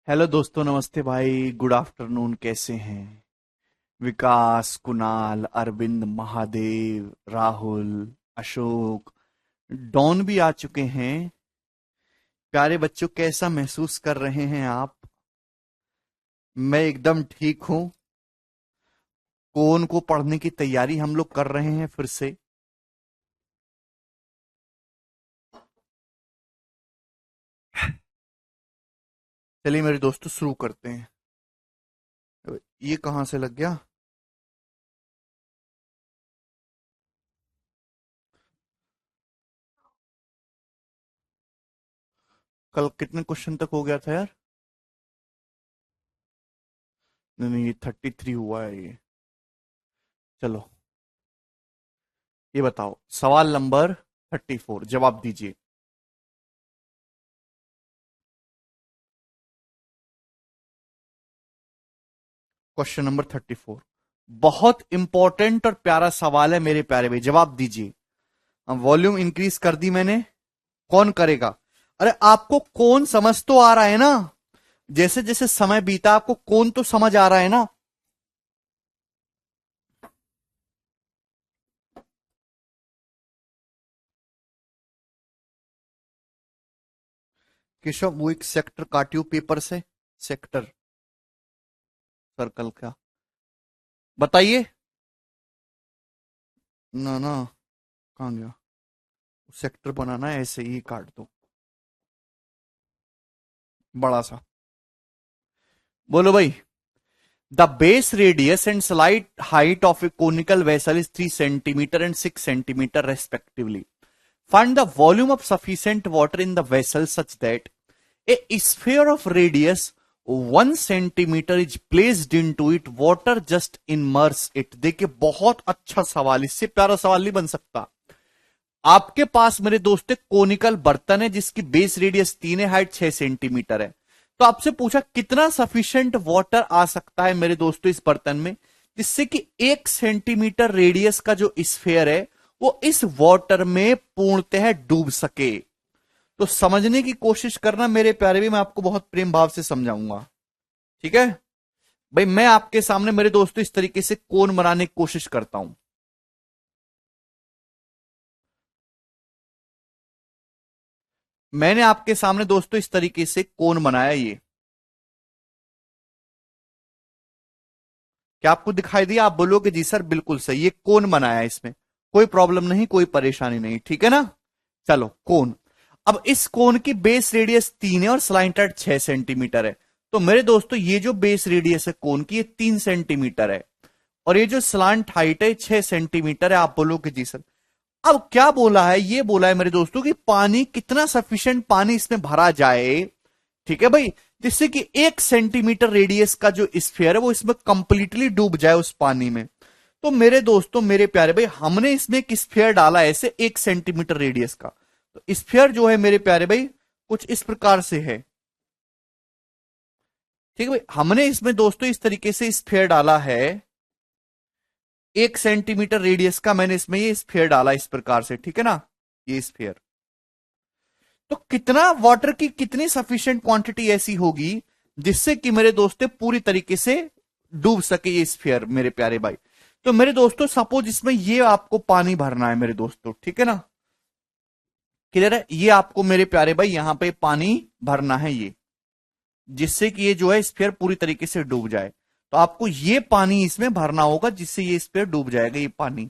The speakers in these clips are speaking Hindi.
हेलो दोस्तों, नमस्ते भाई, गुड आफ्टरनून। कैसे हैं? विकास, कुणाल, अरविंद, महादेव, राहुल, अशोक, डॉन भी आ चुके हैं। प्यारे बच्चों, कैसा महसूस कर रहे हैं आप? मैं एकदम ठीक हूं। कौन को पढ़ने की तैयारी हम लोग कर रहे हैं फिर से। चलिए मेरे दोस्तों, शुरू करते हैं। ये कहां से लग गया? कल कितने क्वेश्चन तक हो गया था यार? नहीं नहीं, ये 33 हुआ है ये। चलो, ये बताओ, सवाल नंबर 34, जवाब दीजिए। क्वेश्चन नंबर 34 बहुत इंपॉर्टेंट और प्यारा सवाल है मेरे प्यारे भाई, जवाब दीजिए। वॉल्यूम इंक्रीज कर दी मैंने। कौन करेगा? अरे आपको कौन समझ तो आ रहा है ना। जैसे जैसे समय बीता आपको कौन तो समझ आ रहा है ना। केशव, वो एक सेक्टर काटियो पेपर से। सेक्टर, सर्कल का बताइए। ना ना, कहां गया? सेक्टर बनाना है, ऐसे ही काट दो, बड़ा सा। बोलो भाई। The base radius and slight height of a conical vessel is 3 centimeter and 6 centimeter respectively. Find the volume of sufficient water in the vessel such that a sphere of radius 1 centimeter is placed into it. Water just immerse it. देखिए, बहुत अच्छा सवाल, इससे प्यारा सवाल नहीं बन सकता। आपके पास मेरे दोस्त एक कोनिकल बर्तन है जिसकी बेस रेडियस 3 है, हाइट 6 सेंटीमीटर है। तो आपसे पूछा कितना सफिशिएंट वाटर आ सकता है मेरे दोस्तों इस बर्तन में, जिससे कि 1 सेंटीमीटर रेडियस का जो स्फेयर है वो इस वाटर में पूर्णतः डूब सके। तो समझने की कोशिश करना मेरे प्यारे भी, मैं आपको बहुत प्रेम भाव से समझाऊंगा। ठीक है भाई, मैं आपके सामने मेरे दोस्तों इस तरीके से कोन बनाने की कोशिश करता हूं। मैंने आपके सामने दोस्तों इस तरीके से कोन बनाया। ये क्या आपको दिखाई दिया? आप बोलोगे जी सर बिल्कुल सही, ये कोन बनाया, इसमें कोई प्रॉब्लम नहीं, कोई परेशानी नहीं, ठीक है ना। चलो, कोन। अब इस कोन की बेस रेडियस 3 है और स्लाइंट हाइट 6 सेंटीमीटर है। तो मेरे दोस्तों, ये जो बेस रेडियस है कोन की, ये 3 सेंटीमीटर है, और ये जो स्लांट हाइट है 6 सेंटीमीटर है। आप बोलोगे जी सर। अब क्या बोला है? ये बोला है मेरे दोस्तों कि पानी कितना सफिशिएंट पानी इसमें भरा जाए, ठीक है भाई, जिससे कि 1 सेंटीमीटर रेडियस का जो स्फीयर है वो इसमें कंप्लीटली डूब जाए उस पानी में। तो मेरे दोस्तों, मेरे प्यारे भाई, हमने इसमें एक स्फीयर डाला है ऐसे 1 सेंटीमीटर रेडियस का। तो स्फीयर जो है मेरे प्यारे भाई, कुछ इस प्रकार से है। ठीक है भाई, हमने इसमें दोस्तों इस तरीके से स्फीयर डाला है। 1 सेंटीमीटर रेडियस का मैंने इसमें ये स्फीयर डाला इस प्रकार से, ठीक है ना, ये स्फीयर। तो कितना वाटर की कितनी सफिशिएंट क्वांटिटी ऐसी होगी जिससे कि मेरे दोस्तों पूरी तरीके से डूब सके ये स्फीयर मेरे प्यारे भाई। तो मेरे दोस्तों, सपोज इसमें ये आपको पानी भरना है मेरे दोस्तों, ठीक है ना, क्लियर है? ये आपको मेरे प्यारे भाई यहां पे पानी भरना है, ये जिससे कि ये जो है स्फीयर पूरी तरीके से डूब जाए। तो आपको ये पानी इसमें भरना होगा जिससे ये स्फीयर डूब जाएगा, ये पानी।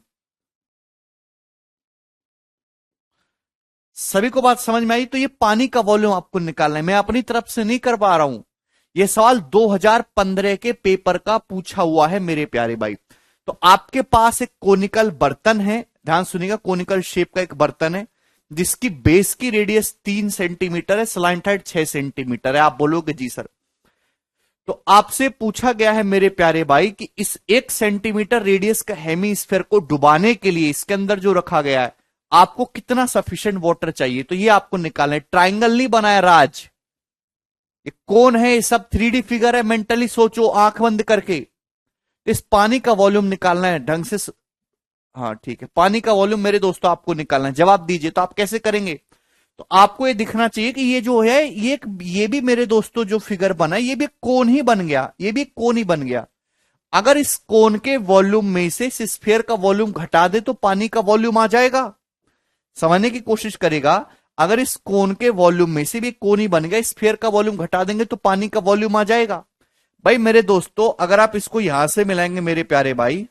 सभी को बात समझ में आई? तो ये पानी का वॉल्यूम आपको निकालना है, मैं अपनी तरफ से नहीं कर पा रहा हूं। यह सवाल 2015 के पेपर का पूछा हुआ है मेरे प्यारे भाई। तो आपके पास एक कोनिकल बर्तन है, ध्यान सुनिएगा, कोनिकल शेप का एक बर्तन है जिसकी बेस की रेडियस 3 सेंटीमीटर है, स्लाइंट हाइट 6 सेंटीमीटर है। आप बोलोगे जी सर। तो आपसे पूछा गया है मेरे प्यारे भाई कि इस 1 सेंटीमीटर रेडियस का हेमीस्फेयर को डुबाने के लिए इसके अंदर जो रखा गया है, आपको कितना सफिशिएंट वाटर चाहिए, तो ये आपको निकालना है। ट्राइंगल नहीं बनाया राज, ये कौन है, ये सब 3D फिगर है, मेंटली सोचो आंख बंद करके। इस पानी का वॉल्यूम निकालना है ढंग से हाँ ठीक है, पानी का वॉल्यूम मेरे दोस्तों आपको निकालना है। जवाब दीजिए, तो आप कैसे करेंगे? तो आपको ये दिखना चाहिए कि ये जो है ये भी मेरे दोस्तों जो फिगर बना ये भी कोन ही बन गया, ये भी कोन ही बन गया। अगर इस कोन के वॉल्यूम में से इस स्फीयर का वॉल्यूम घटा दे तो पानी का वॉल्यूम आ जाएगा। समझने की कोशिश करेगा, अगर इस कोन के वॉल्यूम में से भी कोन ही बन गया, स्फीयर का वॉल्यूम घटा देंगे तो पानी का वॉल्यूम आ जाएगा। भाई मेरे दोस्तों अगर आप इसको यहां से मिलाएंगे मेरे प्यारे भाई,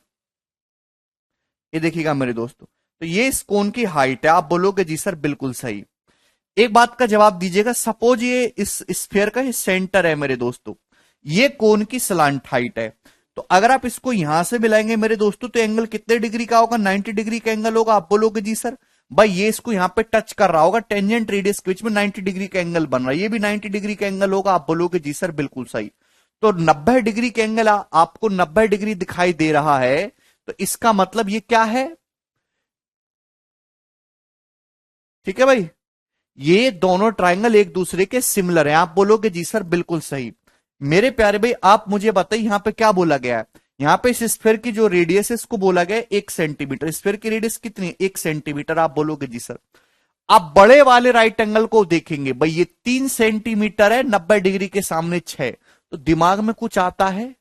ये देखिएगा मेरे दोस्तों, तो ये इस कोन की हाइट है। आप बोलोगे जी सर बिल्कुल सही। एक बात का जवाब दीजिएगा, सपोज ये इस स्फीयर का ये सेंटर है मेरे दोस्तों, ये कोन की स्लांट हाइट है, तो अगर आप इसको यहां से मिलाएंगे मेरे दोस्तों तो एंगल कितने डिग्री का होगा? 90 डिग्री का एंगल होगा। आप बोलोगे जी सर भाई ये इसको यहां पे टच कर रहा होगा, टेंजेंट रेडियस के बीच में 90 डिग्री का एंगल बन रहा है, ये भी 90 डिग्री का एंगल होगा। आप बोलोगे जी सर बिल्कुल सही। तो 90 डिग्री का एंगल आपको 90 डिग्री दिखाई दे रहा है, तो इसका मतलब ये क्या है? ठीक है भाई, ये दोनों ट्राइंगल एक दूसरे के सिमिलर हैं। आप बोलोगे जी सर बिल्कुल सही। मेरे प्यारे भाई आप मुझे बताइए यहां पे क्या बोला गया है? यहां पे इस स्फीयर की जो रेडियस है इसको बोला गया है 1 सेंटीमीटर। स्फीयर की रेडियस कितनी है? 1 सेंटीमीटर। आप बोलोगे जी सर। आप बड़े वाले राइट एंगल को देखेंगे, भाई ये 3 सेंटीमीटर है, 90 डिग्री के सामने 6, तो दिमाग में कुछ आता है?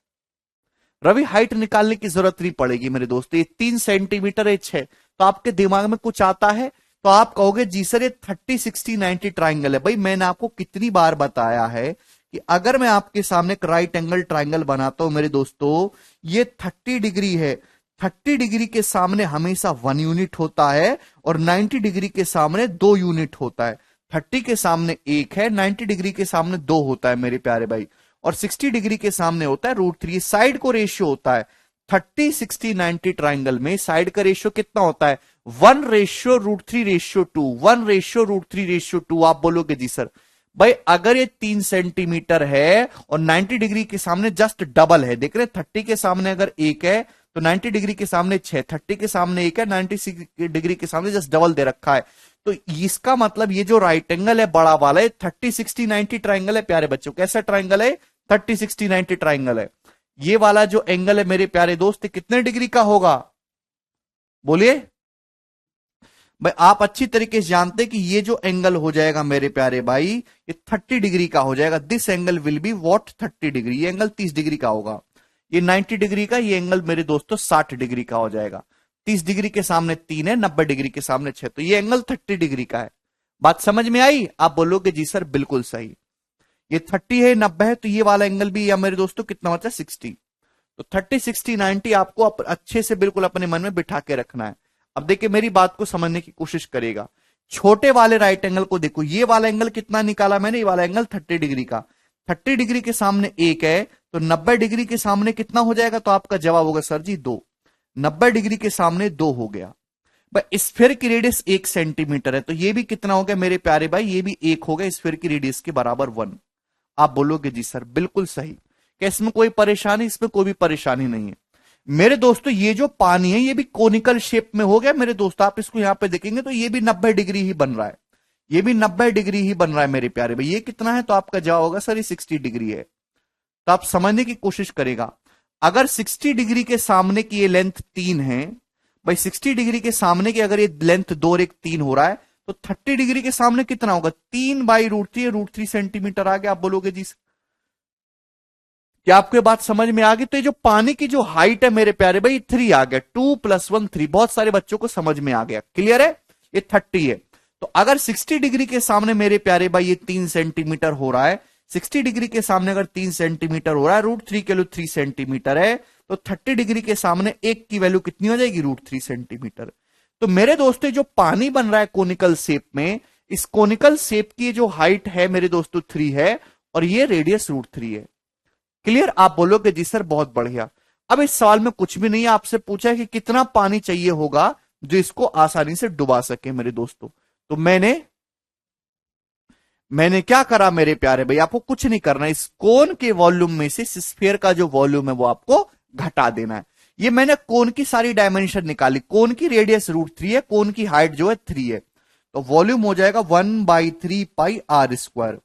रवि हाइट निकालने की जरूरत नहीं पड़ेगी मेरे दोस्त, ये 3 सेंटीमीटर है 6, तो आपके दिमाग में कुछ आता है? तो आप कहोगे जी सर ये 30 60 90 ट्राइंगल है। भाई मैंने आपको कितनी बार बताया है कि अगर मैं आपके सामने एक राइट एंगल ट्राइंगल बनाता हूं मेरे दोस्तों, ये 30 डिग्री है, 30 डिग्री के सामने हमेशा 1 यूनिट होता है और 90 डिग्री के सामने 2 यूनिट होता है। 30 के सामने 1 है, 90 डिग्री के सामने 2 होता है मेरे प्यारे भाई, और 60 डिग्री के सामने होता है √3। साइड को रेशियो होता है 30 60 90 ट्राइंगल में, साइड का रेशियो कितना होता है? 1:√3:2, 1:√3:2। आप बोलोगे जी सर भाई अगर ये 3 सेंटीमीटर है और 90 डिग्री के सामने जस्ट डबल है, देख रहे हैं 30 के सामने अगर 1 है तो 90 डिग्री के सामने 6, 30 के सामने 1 है, 90 डिग्री के सामने जस्ट डबल दे रखा है, तो इसका मतलब ये जो राइट एंगल है बड़ा वाला है 30 60 90 ट्राइंगल है प्यारे बच्चों। कैसा ट्राइंगल है? 30 60 90 ट्राइंगल है। ये वाला जो एंगल है मेरे प्यारे दोस्त कितने डिग्री का होगा? बोलिए भाई। आप अच्छी तरीके से जानते हैं कि ये जो एंगल हो जाएगा मेरे प्यारे भाई ये 30 डिग्री का हो जाएगा। This angle will be what? 30 degree. ये एंगल 30 डिग्री का होगा, ये 90 डिग्री का, ये एंगल मेरे दोस्तों 60 डिग्री का हो जाएगा। 30 डिग्री के सामने 3 है, 90 डिग्री के सामने 6, तो ये एंगल 30 डिग्री का है। बात समझ में आई? आप बोलोगे जी सर बिल्कुल सही। ये 30 है, 90 है, तो ये वाला एंगल भी या मेरे दोस्तों कितना होता है? 60। तो 30 60 90 आपको अच्छे से बिल्कुल अपने मन में बिठा के रखना है। अब देखिए मेरी बात को समझने की कोशिश करेगा, छोटे वाले राइट एंगल को देखो, ये वाला एंगल कितना निकाला मैंने? ये वाला एंगल 30 डिग्री का। 30 डिग्री के सामने 1 है, तो 90 डिग्री के सामने कितना हो जाएगा? तो आपका जवाब होगा सर जी 2। 90 डिग्री के सामने 2 हो गया। भाई स्फीयर की रेडियस 1 सेंटीमीटर है, तो ये भी कितना हो गया मेरे प्यारे भाई? ये भी 1 हो गया, स्फीयर की रेडियस के बराबर 1। आप बोलोगे जी सर बिल्कुल सही। क्या इसमें कोई परेशानी? इसमें कोई भी परेशानी नहीं है मेरे दोस्तों। ये जो पानी है ये भी कोनिकल शेप में हो गया मेरे दोस्तों। आप इसको यहां पे देखेंगे तो ये भी 90 डिग्री ही बन रहा है, ये भी 90 डिग्री ही बन रहा है मेरे प्यारे भाई। ये कितना है? तो आपका जवाब होगा सर ये 60 डिग्री है। तो आप समझने की कोशिश करेगा, अगर 60 डिग्री के सामने की ये लेंथ 3 है, भाई 60 डिग्री के सामने की अगर ये लेंथ 2 और 1 3 हो रहा है, तो 30 डिग्री के सामने कितना होगा? 3/√3, √3 सेंटीमीटर आ गया। आप बोलोगे जी क्या आपको ये बात समझ में आ गई? तो ये जो पानी की जो हाइट है मेरे प्यारे भाई 3 आ गया, 2 + 1 3। बहुत सारे बच्चों को समझ में आ गया, क्लियर है? ये 30 है। तो अगर 60 डिग्री के सामने मेरे प्यारे भाई ये 3 सेंटीमीटर हो रहा है, 60 डिग्री के सामने अगर 3 सेंटीमीटर हो रहा है, √3 के लिए 3 सेंटीमीटर है, तो 30 डिग्री के सामने 1 की वैल्यू कितनी हो जाएगी? √3 सेंटीमीटर। तो मेरे दोस्तों जो पानी बन रहा है कोनिकल शेप में, इस कोनिकल शेप की जो हाइट है मेरे दोस्तों 3 है, और ये रेडियस √3 है। क्लियर? आप बोलोगे जी सर बहुत बढ़िया। अब इस सवाल में कुछ भी नहीं है, आपसे पूछा है कि कितना पानी चाहिए होगा जो इसको आसानी से डुबा सके मेरे दोस्तों। तो मैंने क्या करा मेरे प्यारे भाई? आपको कुछ नहीं करना, इस कोन के वॉल्यूम में से स्फीयर का जो वॉल्यूम है वो आपको घटा देना है। ये मैंने कोन की सारी डायमेंशन निकाली, कोन की रेडियस √3 है, कोन की हाइट जो है 3 है, तो वॉल्यूम हो जाएगा 1/3πr²।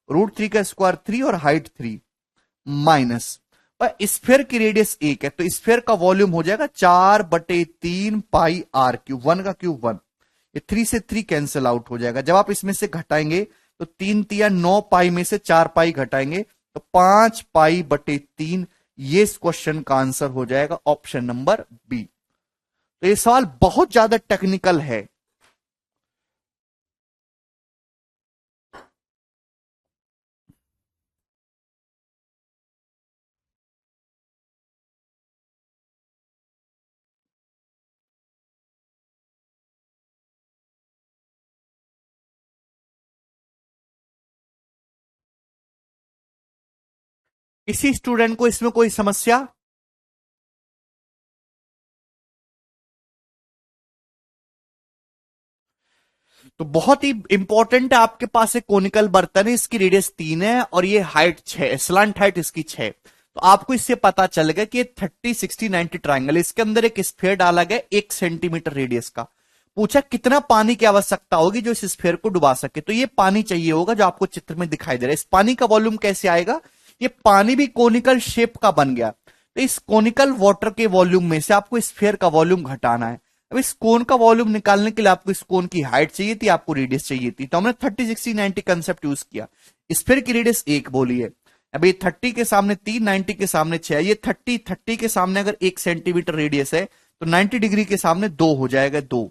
√3 का स्क्वायर 3 और हाइट 3 माइनस, स्फीयर की रेडियस 1 है, तो स्फीयर का वॉल्यूम हो जाएगा 4/3πr³। 1 का क्यूब 1, ये 3 से 3 कैंसिल आउट हो जाएगा। जब आप इसमें से घटाएंगे तो 3 तिया 9 पाई में से 4 पाई घटाएंगे तो 5 पाई बटे 3। ये इस क्वेश्चन का आंसर हो जाएगा ऑप्शन नंबर बी। तो ये सवाल बहुत ज्यादा टेक्निकल है। किसी स्टूडेंट को इसमें कोई समस्या? तो बहुत ही इंपॉर्टेंट है, आपके पास एक कोनिकल बर्तन है, इसकी रेडियस 3 है और ये हाइट 6, स्लांट हाइट इसकी 6। तो आपको इससे पता चल गया कि ये 30 60 90 ट्राइंगल, इसके अंदर एक स्फीयर डाला गया 1 सेंटीमीटर रेडियस का। पूछा कितना पानी की आवश्यकता होगी जो इस स्फीयर को डुबा सके। तो ये पानी चाहिए होगा जो आपको चित्र में दिखाई दे रहा है। इस पानी का वॉल्यूम कैसे आएगा? ये पानी भी कोनिकल शेप का बन गया, तो इस कोनिकल वाटर के वॉल्यूम में से आपको स्फीयर का वॉल्यूम घटाना है। अब इस कोन का वॉल्यूम निकालने के लिए आपको इस कोन की हाइट चाहिए थी, आपको रेडियस चाहिए थी, तो हमने 30 60 90 कंसेप्ट यूज किया। स्फीयर की रेडियस 1 बोली है। अब ये 30 के सामने 3, 90 के सामने 6, ये 30 के सामने अगर 1 सेंटीमीटर रेडियस है तो 90 डिग्री के सामने 2 हो जाएगा, 2।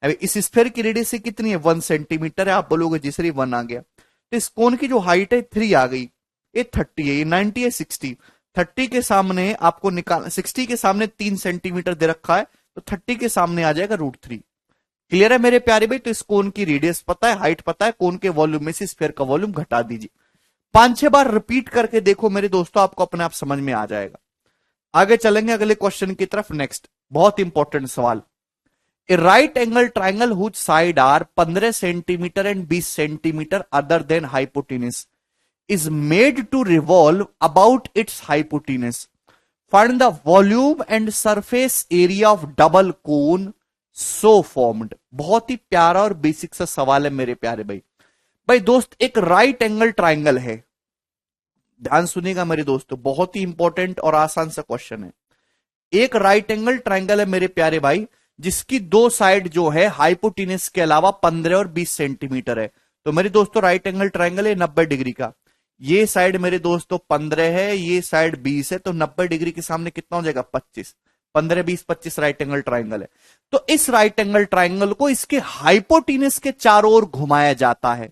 अब इस स्फीयर की रेडियस कितनी है? 1 सेंटीमीटर है। आप बोलोगे जिसरी 1 आ गया, तो इस कोन की जो हाइट है 3 आ गई। ये 30 है, ये 90 है, 60। 30 के सामने आपको निकाल, 60 के सामने 3 सेंटीमीटर दे रखा है, तो 30 के सामने आ जाएगा √3। क्लियर है मेरे प्यारे भाई? तो इस कोन की रेडियस पता है, हाइट पता है, कोन के वॉल्यूम में से स्फीयर का वॉल्यूम घटा दीजिए। 5-6 बार रिपीट करके देखो मेरे दोस्तों, आपको अपने आप समझ में आ जाएगा। आगे चलेंगे अगले क्वेश्चन की तरफ। नेक्स्ट बहुत इंपॉर्टेंट सवाल। A right angle triangle whose side are 15 centimetre and 20 centimetre other than hypotenuse is made to revolve about its hypotenuse. Find the volume and surface area of double cone so formed. बहुत ही प्यारा और बेसिक सा सवाल है मेरे प्यारे भाई। भाई दोस्त, एक राइट एंगल ट्राइंगल है, ध्यान सुनिएगा मेरे दोस्तों, बहुत ही इंपॉर्टेंट और आसान सा क्वेश्चन है। एक राइट एंगल ट्राइंगल है मेरे प्यारे भाई, जिसकी दो साइड जो है हाइपोटेनस के अलावा 15 और 20 सेंटीमीटर है। तो मेरे दोस्तों राइट एंगल ट्राइंगल है 90 डिग्री का। ये साइड मेरे दोस्तों 15 है, ये साइड 20 है, तो 90 डिग्री के सामने कितना हो जाएगा? 25। 15 20 25 राइट एंगल ट्राइंगल है। तो इस राइट एंगल ट्राइंगल को इसके हाइपोटेनस के चारों ओर घुमाया जाता है।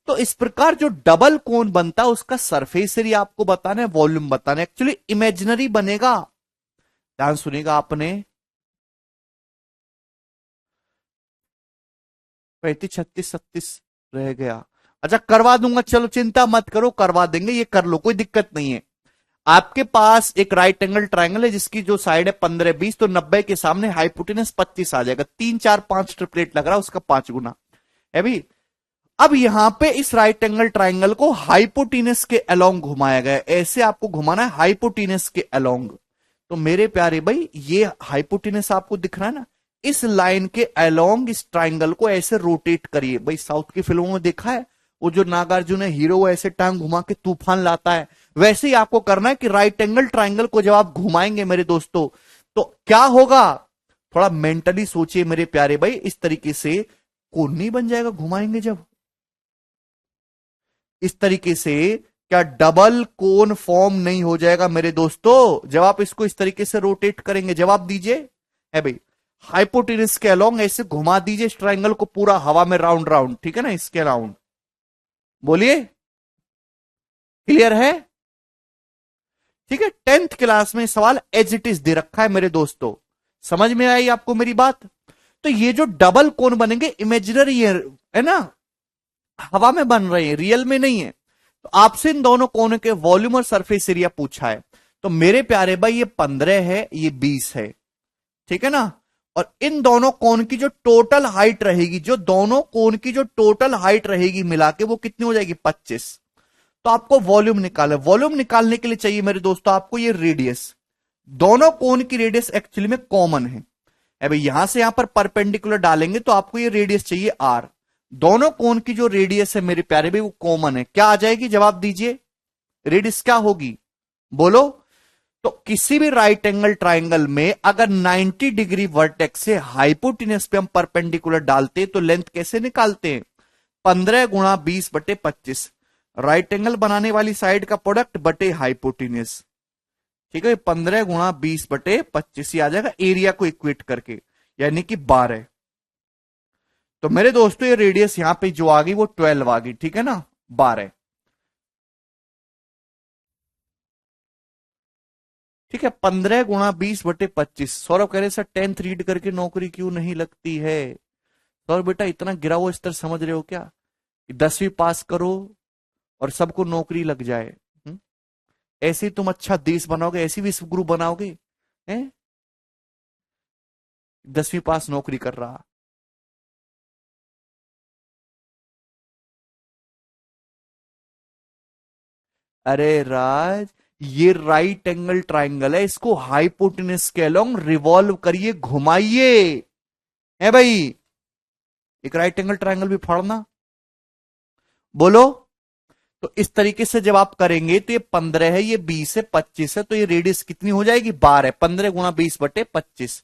तो इस प्रकार जो डबल कोन बनता है उसका सरफेस एरिया आपको बताना है, वॉल्यूम बताना है। एक्चुअली इमेजिनरी बनेगा, ध्यान सुनिएगा आपने। 35 36 37 रह गया। अच्छा करवा दूंगा, चलो चिंता मत करो, करवा देंगे, ये कर लो, कोई दिक्कत नहीं है। आपके पास एक राइट एंगल ट्राइंगल है जिसकी जो साइड है 15 20, तो 90 के सामने हाइपोटेनस 25 आ जाएगा। 3 4 5 ट्रिपलेट लग रहा है, उसका 5 गुना है भी। अब यहां पे इस राइट एंगल ट्राइंगल को हाइपोटेनस के अलोंग घुमाया गया, ऐसे आपको घुमाना है हाइपोटेनस के अलोंग। तो मेरे प्यारे भाई ये हाइपोटेनस आपको दिख रहा है ना, इस लाइन के अलोंग इस ट्राइंगल को ऐसे रोटेट करिए। भाई साउथ की फिल्मों में देखा है, वो जो नागार्जुन है हीरो ऐसे टांग घुमा के तूफान लाता है, वैसे ही आपको करना है कि राइट एंगल ट्राइंगल को जब आप घुमाएंगे मेरे दोस्तों तो क्या होगा, थोड़ा मेंटली सोचिए मेरे प्यारे भाई। इस तरीके से कोन नहीं बन जाएगा घुमाएंगे जब, इस तरीके से क्या डबल कोन फॉर्म नहीं हो जाएगा मेरे दोस्तों जब आप इसको इस तरीके से रोटेट करेंगे? जवाब दीजिए। है भाई, हाइपोटेनस के अलोंग ऐसे घुमा दीजिए इस ट्राइंगल को पूरा हवा में राउंड राउंड, ठीक है ना, इसके राउंड। बोलिए क्लियर है? ठीक है, 10th क्लास में सवाल एज इट इज दे रखा है मेरे दोस्तों, समझ में आई आपको मेरी बात? तो ये जो डबल कोन बनेंगे इमेजिनरी है ना, हवा में बन रहे हैं, रियल में नहीं है। तो आपसे इन दोनों कोनों के वॉल्यूम और सरफेस एरिया पूछा है। तो मेरे प्यारे भाई ये 15 है, ये 20 है, ठीक है ना। और इन दोनों कोन की जो टोटल हाइट रहेगी, जो दोनों कोन की जो टोटल हाइट रहेगी मिला के, वो कितनी हो जाएगी? 25। तो आपको वॉल्यूम निकालना, वॉल्यूम निकालने के लिए चाहिए मेरे दोस्तों आपको ये रेडियस। दोनों कोन की रेडियस एक्चुअली में कॉमन है। अभी यहां से यहां पर परपेंडिकुलर डालेंगे तो आपको ये रेडियस चाहिए आर। दोनों कोन की जो रेडियस है मेरे प्यारे भाई वो कॉमन है, क्या आ जाएगी? जवाब दीजिए, रेडियस क्या होगी? बोलो। तो किसी भी राइट एंगल ट्राइंगल में अगर 90 डिग्री वर्टेक्स से हाइपोटेन्यूज पे हम परपेंडिकुलर डालते तो लेंथ कैसे निकालते हैं? 15 गुणा 20/25, राइट एंगल बनाने वाली साइड का प्रोडक्ट बटे हाइपोटेन्यूज। ठीक है, 15 गुणा 20/25 ही आ जाएगा एरिया को इक्वेट करके, यानी कि 12। तो मेरे दोस्तों ये रेडियस यहां पे जो आ गई वो 12 आ गई, ठीक है ना, 12। ठीक है, 15 गुणा 20/25। सौरभ कह रहे सर 10th रीड करके नौकरी क्यों नहीं लगती है? सौरभ बेटा इतना गिरा हुआ स्तर समझ रहे हो क्या? 10वीं पास करो और सबको नौकरी लग जाए। ऐसे ही तुम अच्छा देश बनाओगे, ऐसी विश्व गुरु बनाओगे हैं? 10वीं पास नौकरी कर रहा। अरे राज, ये राइट एंगल ट्राइंगल है, इसको हाइपोटेनस के अलोंग रिवॉल्व करिए, घुमाइए, है भाई। एक राइट एंगल ट्राइंगल भी फाड़ना, बोलो। तो इस तरीके से जब आप करेंगे तो ये 15 है, ये 20 है, 25 है, तो ये रेडियस कितनी हो जाएगी? 12। 15 गुणा 20/25।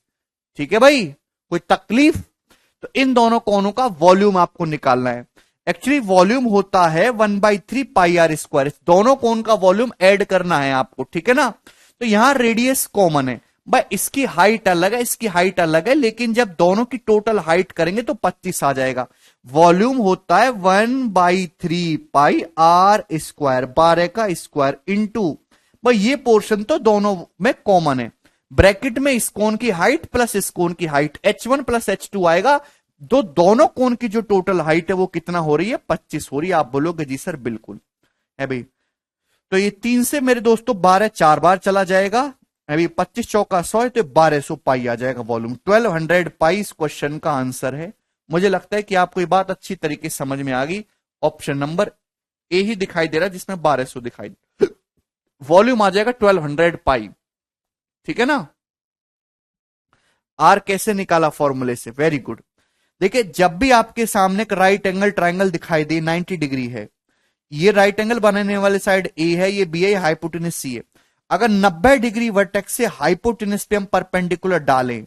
ठीक है भाई, कोई तकलीफ? तो इन दोनों कोनों का वॉल्यूम आपको निकालना है। एक्चुअली वॉल्यूम होता है 1/3 πr²। दोनों कोन का वॉल्यूम ऐड करना है आपको, ठीक है ना। तो यहां रेडियस कॉमन है भाई, इसकी हाइट अलग है, इसकी हाइट अलग है, लेकिन जब दोनों की टोटल हाइट करेंगे तो 25 आ जाएगा। वॉल्यूम होता है 1/3 πr², 12 का स्क्वायर इंटू भाई ये पोर्शन तो दोनों में कॉमन है। ब्रैकेट में इस कोन की हाइट प्लस इस कोन की हाइट, h1 प्लस h2 आएगा। दोनों कोन की जो टोटल हाइट है वो कितना हो रही है? 25 हो रही है। आप बोलोगे जी सर बिल्कुल है भाई। तो ये 3 से मेरे दोस्तों 12 4 बार चला जाएगा, अभी 25 चौका 100 है, तो 1200 पाई आ जाएगा वॉल्यूम। 1200 पाई इस क्वेश्चन का आंसर है। मुझे लगता है कि आपको ये बात अच्छी तरीके से समझ में आ गई। ऑप्शन नंबर ए ही दिखाई दे रहा है जिसमें 1200 दिखाई, वॉल्यूम आ जाएगा 1200 पाई। ठीक है ना। आर कैसे निकाला फॉर्मूले से? Very good. देखिए, जब भी आपके सामने एक राइट एंगल ट्राइंगल दिखाई दे 90 डिग्री है, ये राइट एंगल बनाने वाले साइड ए है, ये बी है, हाइपोटेनस सी है। अगर 90 डिग्री वर्टेक्स से हाइपोटेनस पे हम परपेंडिकुलर डालें,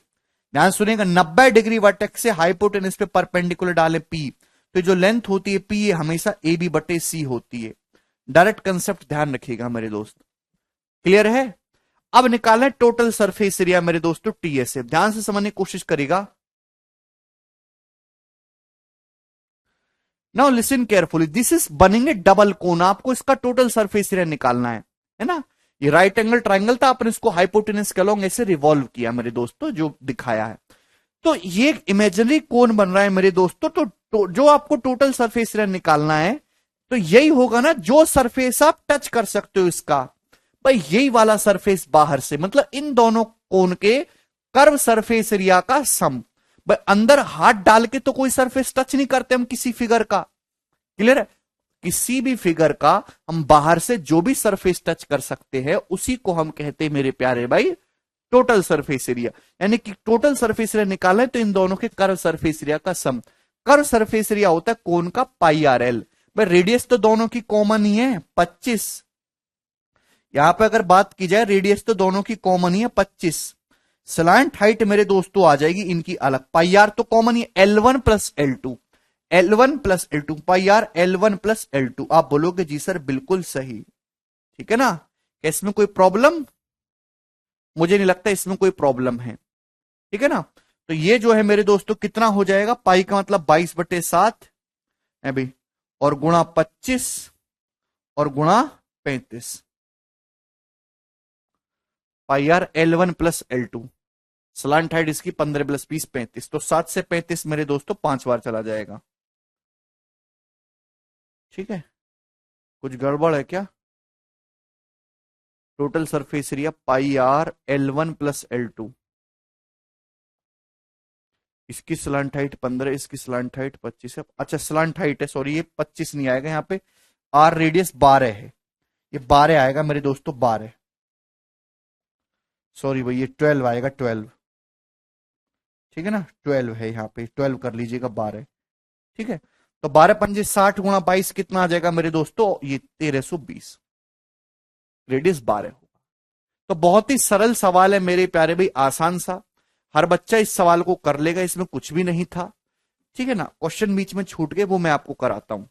ध्यान सुनिएगा, 90 डिग्री वर्टेक्स से हाइपोटेनस पे परपेंडिकुलर डालें पी, तो जो लेंथ होती है पी, ये हमेशा ए बी बटे सी होती है। डायरेक्ट कंसेप्ट ध्यान रखिएगा मेरे दोस्त, क्लियर है। अब निकालना है टोटल सरफेस एरिया मेरे दोस्तों टीएसए, ध्यान से समझने की कोशिश करेगा। Now listen carefully, this is बनेंगे डबल कोन, आपको इसका टोटल सरफेस एरिया निकालना है ना। ये राइट एंगल ट्राइंगल था, आपने इसको हाइपोटेनस के अलोंग ऐसे रिवॉल्व किया मेरे दोस्तों, जो दिखाया है। तो ये इमेजिनरी कोन बन रहा है मेरे दोस्तों। तो जो आपको टोटल सरफेस एरिया निकालना है, तो यही होगा ना जो सरफेस आप टच कर सकते हो इसका, भाई यही वाला सरफेस बाहर से, मतलब इन दोनों कोन के कर्व सरफेस एरिया का सम। भाई अंदर हाथ डाल के तो कोई सरफेस टच नहीं करते हम किसी फिगर का, क्लियर है। किसी भी फिगर का हम बाहर से जो भी सरफेस टच कर सकते हैं उसी को हम कहते हैं मेरे प्यारे भाई टोटल सरफेस एरिया। यानी कि टोटल सरफेस एरिया निकालना है तो इन दोनों के कर्व सरफेस एरिया का सम। कर्व सरफेस एरिया होता है कोन का πr_l। भाई रेडियस तो दोनों की कॉमन ही है 25। यहां पर अगर बात की जाए रेडियस तो दोनों की कॉमन ही है 25। स्लैंट हाइट मेरे दोस्तों आ जाएगी इनकी अलग, πr तो कॉमन ही L1 plus L2, L1 plus L2, πr L1 plus L2। आप बोलोगे जी सर बिल्कुल सही, ठीक है ना। इसमें कोई प्रॉब्लम? मुझे नहीं लगता इसमें कोई प्रॉब्लम है, ठीक है ना। तो ये जो है मेरे दोस्तों कितना हो जाएगा? पाई का मतलब 22/7 है भाई, और गुणा 25 और गुणा 35, πr L1 plus L2। Slant height इसकी 15 प्लस 20 35, तो 7 से 35 मेरे दोस्तों 5 बार चला जाएगा। ठीक है, कुछ गड़बड़ है क्या? Total surface area πr L1 plus L2। इसकी स्लांट हाइट 15, इसकी स्लांट हाइट 25 है। अच्छा स्लांट हाइट है, सॉरी, ये 25 नहीं आएगा यहाँ पे, आर रेडियस 12 है, ये 12 आएगा मेरे दोस्तों, 12, सॉरी भाई ये 12 आएगा, 12, ठीक है ना, 12 है यहाँ पे, 12 कर लीजिएगा, 12, ठीक है। तो 12 पंजे 60 गुणा 22 कितना आ जाएगा मेरे दोस्तों? ये 1320, रेडियस 12 होगा। तो बहुत ही सरल सवाल है मेरे प्यारे भाई, आसान सा, हर बच्चा इस सवाल को कर लेगा, इसमें कुछ भी नहीं था। ठीक है ना, क्वेश्चन बीच में छूट गए, वो मैं आपको कराता हूं।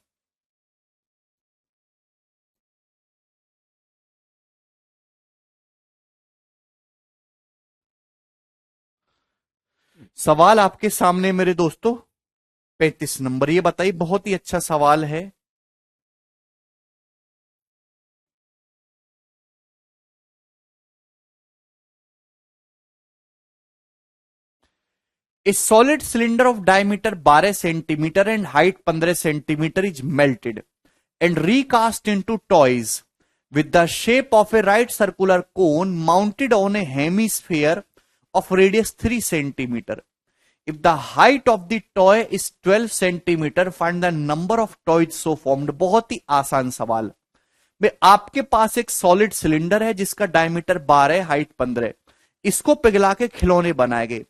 सवाल आपके सामने मेरे दोस्तों, 35 नंबर, ये बताइए, बहुत ही अच्छा सवाल है। A solid cylinder of diameter 12 centimeter and height 15 centimeter is melted and recast into toys with the shape of a right circular cone mounted on a hemisphere of radius 3 centimeter. If the height of the toy is 12 centimeter, find the number of toys so formed. बहुत ही आसान सवाल। भाई आपके पास एक सॉलिड सिलेंडर है जिसका डायमीटर 12 है, हाइट 15 है। इसको पिघला के खिलौने बनाए गए।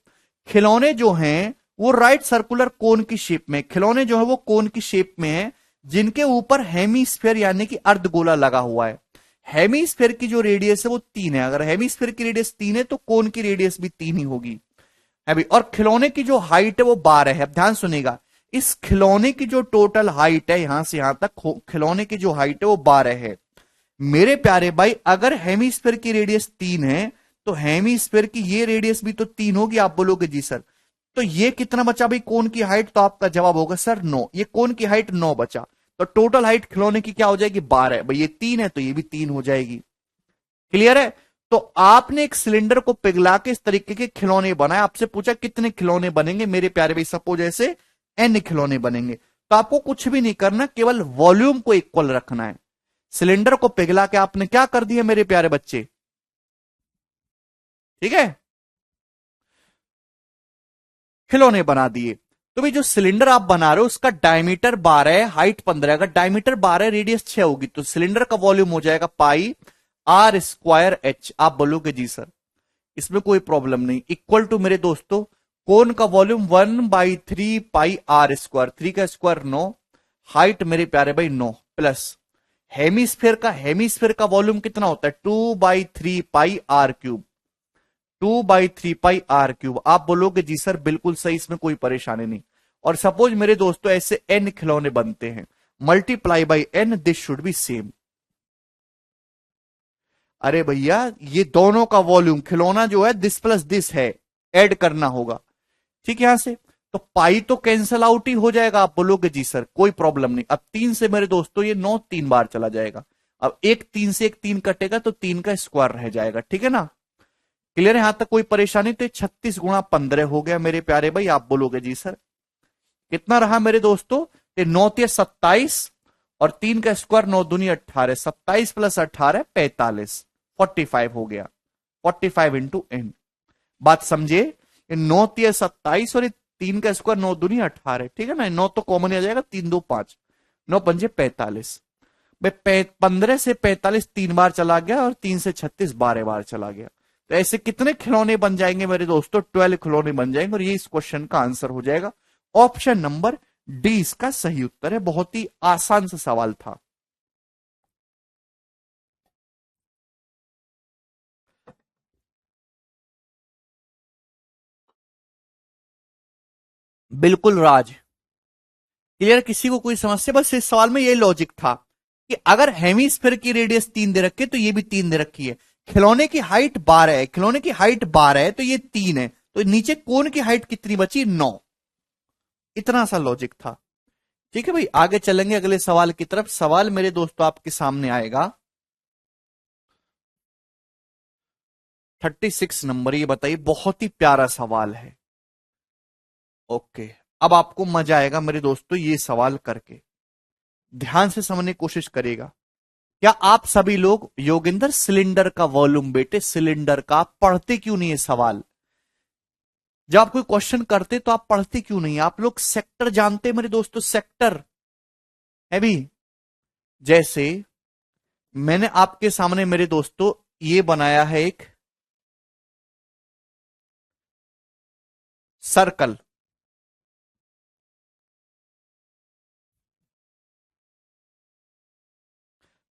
खिलौने जो हैं वो राइट सर्कुलर कोन की शेप में, खिलौने जो है वो कोन की शेप में है, जिनके ऊपर हेमीस्फेयर यानी कि अर्धगोला लगा हुआ है। हेमीस्फेयर की जो रेडियस है वो 3 है। अगर हेमीस्फेयर की रेडियस 3 है तो कोन की रेडियस भी 3 ही होगी, है भी। और खिलौने की जो हाइट है वो 12 है। अब ध्यान सुनेगा, इस खिलौने की जो टोटल हाइट है यहां से यहां तक, खिलौने की जो हाइट है वो 12 है। मेरे प्यारे भाई, अगर हेमीस्फेयर की रेडियस 3 है तो हेमीस्फेयर की ये रेडियस भी तो 3 होगी। आप बोलोगे जी सर, तो ये कितना बचा भाई कोन की हाइट? तो आपका जवाब होगा सर 9। ये कोन की हाइट 9 बचा, तो टोटल हाइट खिलौने की क्या हो जाएगी? 12। भाई ये 3 है तो ये भी 3 हो जाएगी। क्लियर है? तो आपने एक सिलेंडर को पिघला के इस तरीके के खिलौने बनाए। आपसे पूछा कितने खिलौने बनेंगे मेरे प्यारे भाई, सपोज ऐसे n खिलौने बनेंगे। तो आपको कुछ भी नहीं करना, केवल वॉल्यूम को इक्वल रखना है। सिलेंडर को पिघला के आपने क्या कर दिया मेरे प्यारे बच्चे? ठीक है, खिलौने बना दिए। तो भाई जो सिलेंडर आप बना रहे हो उसका डायमीटर 12 है, हाइट 15 है। अगर डायमीटर 12 रेडियस 6 होगी तो सिलेंडर का वॉल्यूम हो जाएगा पाई आर स्क्वायर एच। आप बोलोगे जी सर इसमें कोई प्रॉब्लम नहीं। इक्वल टू मेरे दोस्तों कोन का वॉल्यूम 1/3 पाई आर स्क्वायर, 3 का स्क्वायर 9, हाइट मेरे प्यारे भाई 9, प्लस हेमीस्फेयर का वॉल्यूम कितना होता है? 2/3 pi r cube, 2/3 pi r cube. आप बोलोगे जी सर बिल्कुल सही, इसमें कोई परेशानी नहीं। और सपोज मेरे दोस्तों ऐसे n खिलौने बनते हैं, multiply by n, this should be same. अरे भैया ये दोनों का वॉल्यूम, खिलौना जो है दिस प्लस दिस है, ऐड करना होगा। ठीक है, यहां से तो पाई तो कैंसल आउट ही हो जाएगा। आप बोलोगे जी सर कोई प्रॉब्लम नहीं। अब 3 से मेरे दोस्तों ये 9 3 बार चला जाएगा। अब एक 3 से एक 3 कटेगा तो 3 का स्क्वायर रह जाएगा। ठीक है ना, क्लियर है? यहां तक कोई परेशानी? तो 36 गुणा 15 हो गया मेरे प्यारे भाई। आप बोलोगे जी सर कितना रहा मेरे दोस्तों? ये 9 × 27 और 3 का स्क्वायर 9 दूनी 18, 27 प्लस 18 45, 45 हो गया। 45 इंटू n, बात समझे? ये 9 × 27 और ये 3 का स्क्वायर 9 दूनी 18। ठीक है ना, 9 तो कॉमन आ जाएगा, 3 2 5, 9 पंजे 45। भाई 15 से 45 3 बार चला गया और 3 से 36 12 बार चला गया। तो ऐसे कितने खिलौने बन जाएंगे मेरे दोस्तों? 12 खिलौने बन जाएंगे और ये इस क्वेश्चन का आंसर हो जाएगा। ऑप्शन नंबर डी इसका सही उत्तर है। बहुत ही आसान सा सवाल था। बिल्कुल राज, क्लियर? किसी को कोई समस्या? बस इस सवाल में ये लॉजिक था कि अगर हेमीस्फेयर की रेडियस 3 दे रखी है तो ये भी 3 दे रखी है। खिलौने की हाइट 12 है, खिलौने की हाइट 12 है तो ये 3 है, तो नीचे कोन की हाइट कितनी बची? 9। इतना सा लॉजिक था। ठीक है भाई, आगे चलेंगे अगले सवाल की तरफ। सवाल मेरे दोस्तों आपके सामने आएगा 36 नंबर। ये बताइए, बहुत ही प्यारा सवाल है। ओके, अब आपको मजा आएगा मेरे दोस्तों ये सवाल करके। ध्यान से समझने की कोशिश करेगा। क्या आप सभी लोग योगिंदर सिलेंडर का वॉल्यूम, बेटे सिलेंडर का, आप पढ़ते क्यों नहीं है सवाल? जब आप कोई क्वेश्चन करते तो आप पढ़ते क्यों नहीं? आप लोग सेक्टर जानते हैं मेरे दोस्तों? सेक्टर है भी। जैसे मैंने आपके सामने मेरे दोस्तों ये बनाया है एक सर्कल।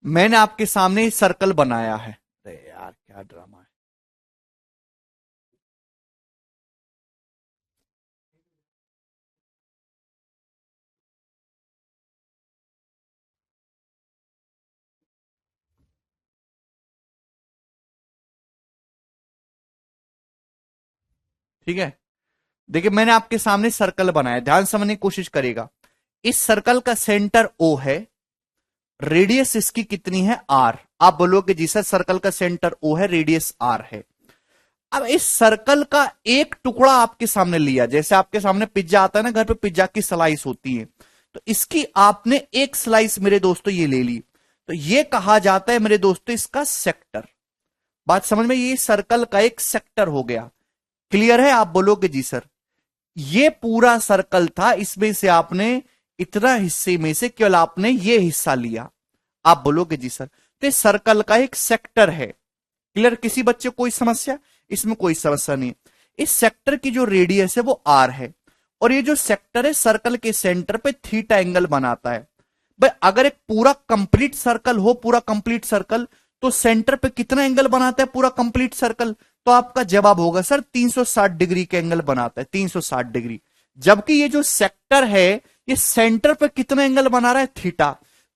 मैंने आपके सामने सर्कल बनाया है। अरे यार क्या ड्रामा है। ठीक है, देखिए मैंने आपके सामने सर्कल बनाया, ध्यान समझने की कोशिश करेगा। इस सर्कल का सेंटर O है, रेडियस इसकी कितनी है R। आप बोलोगे जी सर सर्कल का सेंटर O है, रेडियस R है। अब इस सर्कल का एक टुकड़ा आपके सामने लिया, जैसे आपके सामने पिज्जा आता है ना, घर पे पिज्जा की स्लाइस होती है, तो इसकी आपने एक स्लाइस मेरे दोस्तों ये ले ली, तो ये कहा जाता है मेरे दोस्तों इसका सेक्टर। बात समझ में, ये सर्कल का एक सेक्टर हो गया। क्लियर है? आप बोलोगे जी सर ये पूरा सर्कल था, इसमें से आपने इतना हिस्से में से केवल आपने ये हिस्सा लिया। आप बोलोगे जी सर तो इस सर्कल का एक सेक्टर है। क्लियर? किसी बच्चे को कोई समस्या? इसमें कोई समस्या नहीं। इस सेक्टर की जो रेडियस है वो R है, और ये जो सेक्टर है सर्कल के सेंटर पे थीटा एंगल बनाता है। भाई अगर एक पूरा कंप्लीट सर्कल हो, पूरा कंप्लीट सर्कल, तो सेंटर पे कितना एंगल बनाता है पूरा कंप्लीट सर्कल? तो आपका जवाब होगा सर 360 डिग्री का एंगल बनाता है, 360 डिग्री। जबकि ये जो सेक्टर है ये सेंटर पे कितना एंगल बना रहा है? थीटा।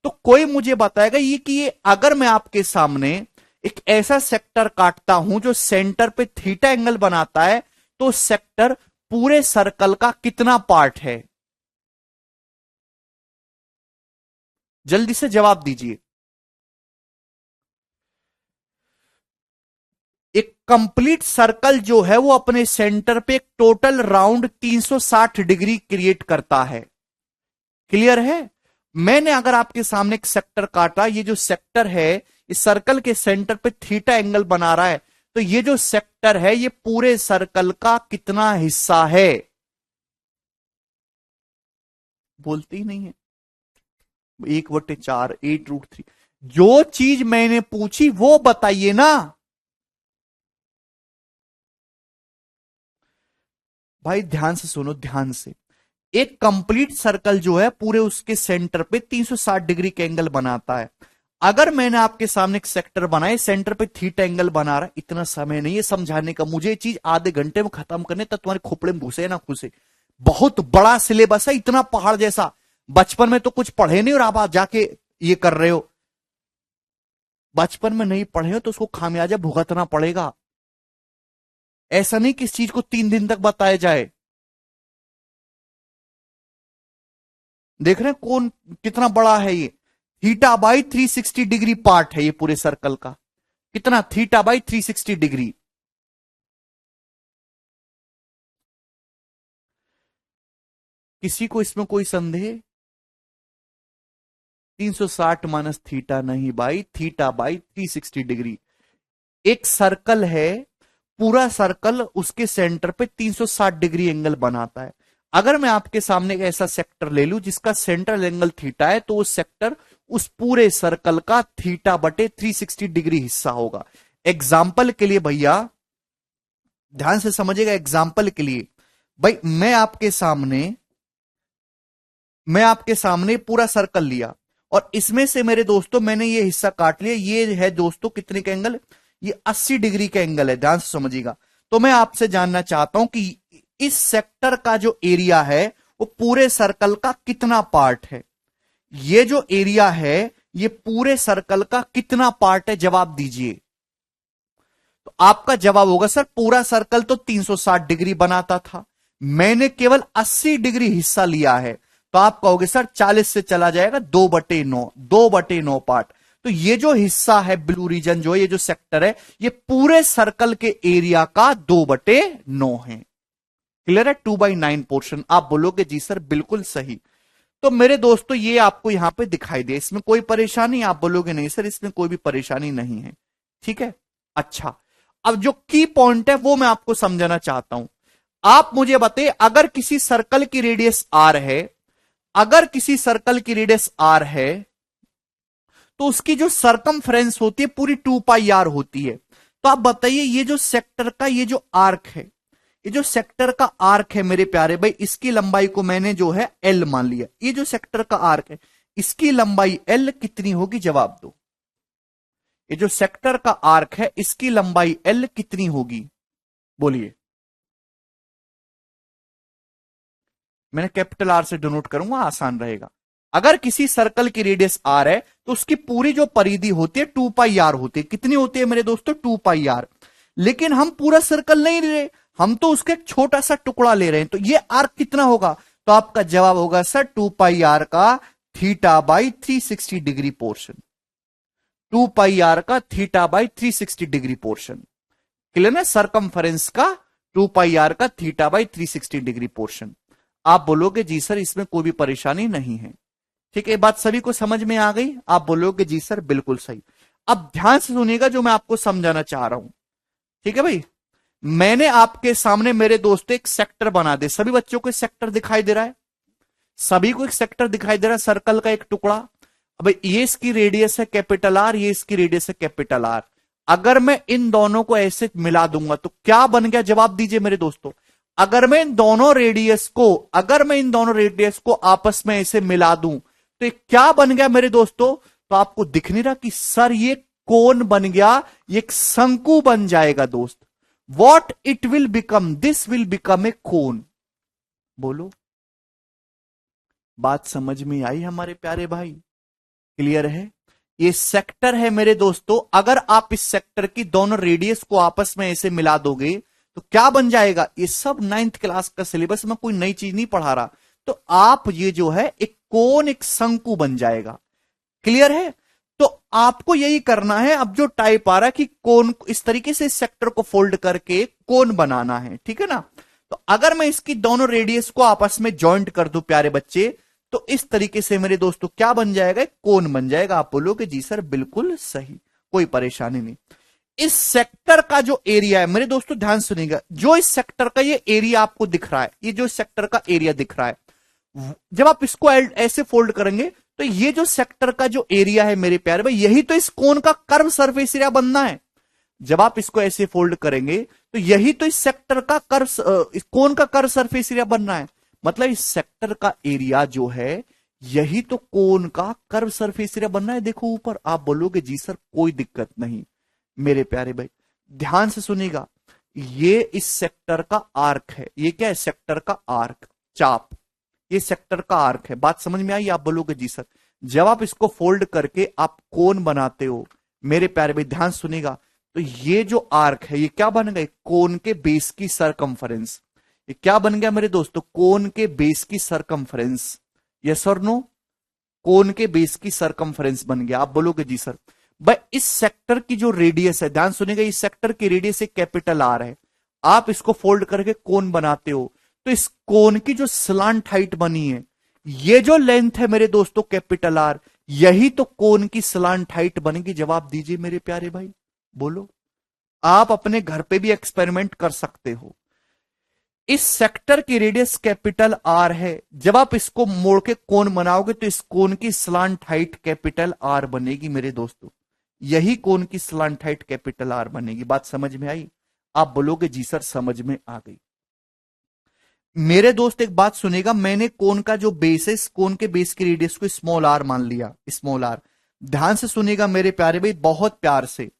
तो कोई मुझे बताएगा ये कि ये अगर मैं आपके सामने एक ऐसा सेक्टर काटता हूं जो सेंटर पे थीटा एंगल बनाता है, तो सेक्टर पूरे सर्कल का कितना पार्ट है? जल्दी से जवाब दीजिए। एक कंप्लीट सर्कल जो है वो अपने सेंटर पे एक टोटल राउंड 360 डिग्री क्रिएट करता है। क्लियर है? मैंने अगर आपके सामने एक सेक्टर काटा, ये जो सेक्टर है इस सर्कल के सेंटर पे थीटा एंगल बना रहा है, तो ये जो सेक्टर है ये पूरे सर्कल का कितना हिस्सा है? बोलते ही नहीं है। 1/4, 8√3। जो चीज मैंने पूछी वो बताइए ना भाई, ध्यान से सुनो, ध्यान से। एक कंप्लीट सर्कल जो है पूरे उसके सेंटर पे 360 डिग्री का एंगल बनाता है। अगर मैंने आपके सामने एक सेक्टर बनाए, सेंटर पे थीटा एंगल बना रहा है, इतना समय नहीं है समझाने का, मुझे ये चीज आधे घंटे में खत्म करने तक तुम्हारे खोपड़े में घुसे ना घुसे। बहुत बड़ा सिलेबस है, इतना पहाड़ जैसा। बचपन में तो कुछ पढ़े नहीं और आप आज जाके ये कर रहे हो। बचपन में नहीं पढ़े हो तो उसको खामियाजा भुगतना पड़ेगा। ऐसा नहीं कि इस चीज को 3 दिन तक बताया जाए। देख रहे हैं कौन कितना बड़ा है ये? थीटा बाई 360 डिग्री पार्ट है ये पूरे सर्कल का। कितना? Theta by 360 degree. किसी को इसमें कोई संदेह? 360 माइनस थीटा नहीं भाई, थीटा बाई 360 डिग्री। एक सर्कल है, पूरा सर्कल उसके सेंटर पे 360 डिग्री एंगल बनाता है। अगर मैं आपके सामने एक ऐसा सेक्टर ले लूं जिसका सेंट्रल एंगल थीटा है, तो वो सेक्टर उस पूरे सर्कल का थीटा बटे 360 डिग्री हिस्सा होगा। एग्जाम्पल के लिए भैया ध्यान से समझिएगा, एग्जाम्पल के लिए भाई मैं आपके सामने पूरा सर्कल लिया, और इसमें से मेरे दोस्तों मैंने ये हिस्सा काट लिया। ये है दोस्तों कितने का एंगल? ये 80 डिग्री का एंगल है, ध्यान से समझिएगा। तो मैं आपसे जानना चाहता हूं कि इस सेक्टर का जो एरिया है वो पूरे सर्कल का कितना पार्ट है? ये जो एरिया है ये पूरे सर्कल का कितना पार्ट है? जवाब दीजिए। तो आपका जवाब होगा सर पूरा सर्कल तो 360 डिग्री बनाता था, मैंने केवल 80 डिग्री हिस्सा लिया है। तो आप कहोगे सर 40 से चला जाएगा 2/9, 2/9 पार्ट। तो ये जो हिस्सा है ब्लू रीजन जो है, ये जो सेक्टर है, ये पूरे सर्कल के एरिया का 2/9 है। क्लियर है? 2/9 पोर्शन। आप बोलोगे जी सर बिल्कुल सही। तो मेरे दोस्तों ये आपको यहां पे दिखाई दे, इसमें कोई परेशानी? आप बोलोगे नहीं सर इसमें कोई भी परेशानी नहीं है। ठीक है, अच्छा। अब जो की पॉइंट है वो मैं आपको समझाना चाहता हूं। आप मुझे बताइए, अगर किसी सर्कल की रेडियस आर है, अगर किसी सर्कल की रेडियस आर है, तो उसकी जो सरकमफ्रेंस होती है पूरी 2πr होती है। तो आप बताइए ये जो सेक्टर का ये जो आर्क है, ये जो सेक्टर का आर्क है मेरे प्यारे भाई, इसकी लंबाई को मैंने जो है एल मान लिया। ये जो सेक्टर का आर्क है इसकी लंबाई एल कितनी होगी? जवाब दो। ये जो सेक्टर का आर्क है इसकी लंबाई एल कितनी होगी? बोलिए। मैंने कैपिटल आर से डिनोट करूंगा, आसान रहेगा। अगर किसी सर्कल की रेडियस आर है तो उसकी पूरी जो परिधि होती है 2 पाई आर होती है। कितनी होती है मेरे दोस्तों? 2 पाई आर। लेकिन हम पूरा सर्कल नहीं ले रहे, हम तो उसका एक छोटा सा टुकड़ा ले रहे हैं, तो ये आर्क कितना होगा? तो आपका जवाब होगा सर 2 पाई आर का theta by 360 degree portion. 2 pi r का theta by 360 degree portion. Clear ना? सरकमफरेंस का 2 पाई आर का थीटा बाई 360 डिग्री पोर्शन। आप बोलोगे जी सर इसमें कोई भी परेशानी नहीं है। ठीक है, बात सभी को समझ में आ गई? आप बोलोगे जी सर बिल्कुल सही। अब ध्यान से सुनिएगा जो मैं आपको समझाना चाह रहा हूं। ठीक है भाई, मैंने आपके सामने मेरे दोस्तों एक सेक्टर बना दे। सभी बच्चों को सेक्टर दिखाई दे रहा है? सभी को एक सेक्टर दिखाई दे रहा है, सर्कल का एक टुकड़ा। अब ये इसकी रेडियस है कैपिटल आर, ये इसकी रेडियस है कैपिटल आर। अगर मैं इन दोनों को ऐसे मिला दूंगा तो क्या बन गया? जवाब दीजिए मेरे दोस्तों। अगर मैं इन दोनों रेडियस को आपस में ऐसे मिला दूं तो ये क्या बन गया मेरे दोस्तों? तो आपको दिख नहीं रहा कि सर ये कोन बन गया, ये एक शंकु बन जाएगा दोस्त। What it will become? This will become a cone. बोलो, बात समझ में आई हमारे प्यारे भाई? क्लियर है? ये सेक्टर है मेरे दोस्तों। अगर आप इस सेक्टर की दोनों रेडियस को आपस में ऐसे मिला दोगे तो क्या बन जाएगा? ये सब 9th क्लास का सिलेबस में, कोई नई चीज नहीं पढ़ा रहा। तो आप ये जो है एक कोन, एक शंकु बन जाएगा। क्लियर है? तो आपको यही करना है। अब जो टाइप आ रहा है कि कोन, इस तरीके से इस सेक्टर को फोल्ड करके कोन बनाना है। ठीक है ना? तो अगर मैं इसकी दोनों रेडियस को आपस में ज्वाइंट कर दूं प्यारे बच्चे, तो इस तरीके से मेरे दोस्तों क्या बन जाएगा? कोन बन जाएगा। आप बोलोगे जी सर बिल्कुल सही, कोई परेशानी नहीं। इस सेक्टर का जो एरिया है मेरे दोस्तों, ध्यान सुनिएगा, जो इस सेक्टर का ये एरिया आपको दिख रहा है, ये जो सेक्टर का एरिया दिख रहा है, जब आप इसको ऐसे फोल्ड करेंगे तो ये जो सेक्टर का जो एरिया है मेरे प्यारे भाई, यही तो इस कोन का कर्व सरफेस एरिया बनना है। जब आप इसको ऐसे फोल्ड करेंगे तो यही तो इस सेक्टर का कर्व, इस कोन का कर्व सरफेस एरिया बनना है। मतलब इस सेक्टर का एरिया जो है यही तो कोन का कर्व सरफेस एरिया बनना है। देखो ऊपर। आप बोलोगे जी सर कोई दिक्कत नहीं। मेरे प्यारे भाई ध्यान से सुनिएगा, ये इस सेक्टर का आर्क है। ये क्या है? सेक्टर का आर्क, चाप। ये सेक्टर का आर्क है। बात समझ में आई? आप बोलोगे जी सर। जब आप इसको फोल्ड करके आप कोन बनाते हो मेरे प्यारे भाई, ध्यान सुनिएगा, तो ये जो आर्क है ये क्या बन गया? कोन के बेस की सरकमफरेंस। ये क्या बन गया मेरे दोस्तों? कोन के बेस की सरकमफरेंस। यस और नो? कोन के बेस की सरकमफरेंस बन गया। आप बोलोगे जी सर। भाई इस सेक्टर की जो रेडियस है, ध्यान सुनिएगा, इस सेक्टर की रेडियस एक कैपिटल आर है। आप इसको फोल्ड करके कोन बनाते हो तो इस कोन की जो स्लांट हाइट बनी है, ये जो लेंथ है मेरे दोस्तों कैपिटल आर, यही तो कोन की स्लांट हाइट बनेगी। जवाब दीजिए मेरे प्यारे भाई, बोलो। आप अपने घर पे भी एक्सपेरिमेंट कर सकते हो। इस सेक्टर की रेडियस कैपिटल आर है। जब आप इसको मोड़ के कोन बनाओगे तो इस कोन की स्लांट हाइट कैपिटल आर बनेगी मेरे दोस्तों। यही कोन की स्लांट हाइट कैपिटल आर बनेगी। बात समझ में आई? आप बोलोगे जी सर समझ में आ गई। मेरे दोस्त एक बात सुनेगा, मैंने कोन का जो बेस है, इस कोन के बेस की रेडियस को स्मॉल आर मान लिया, स्मॉल आर। ध्यान से सुनेगा मेरे प्यारे भाई, बहुत प्यार से।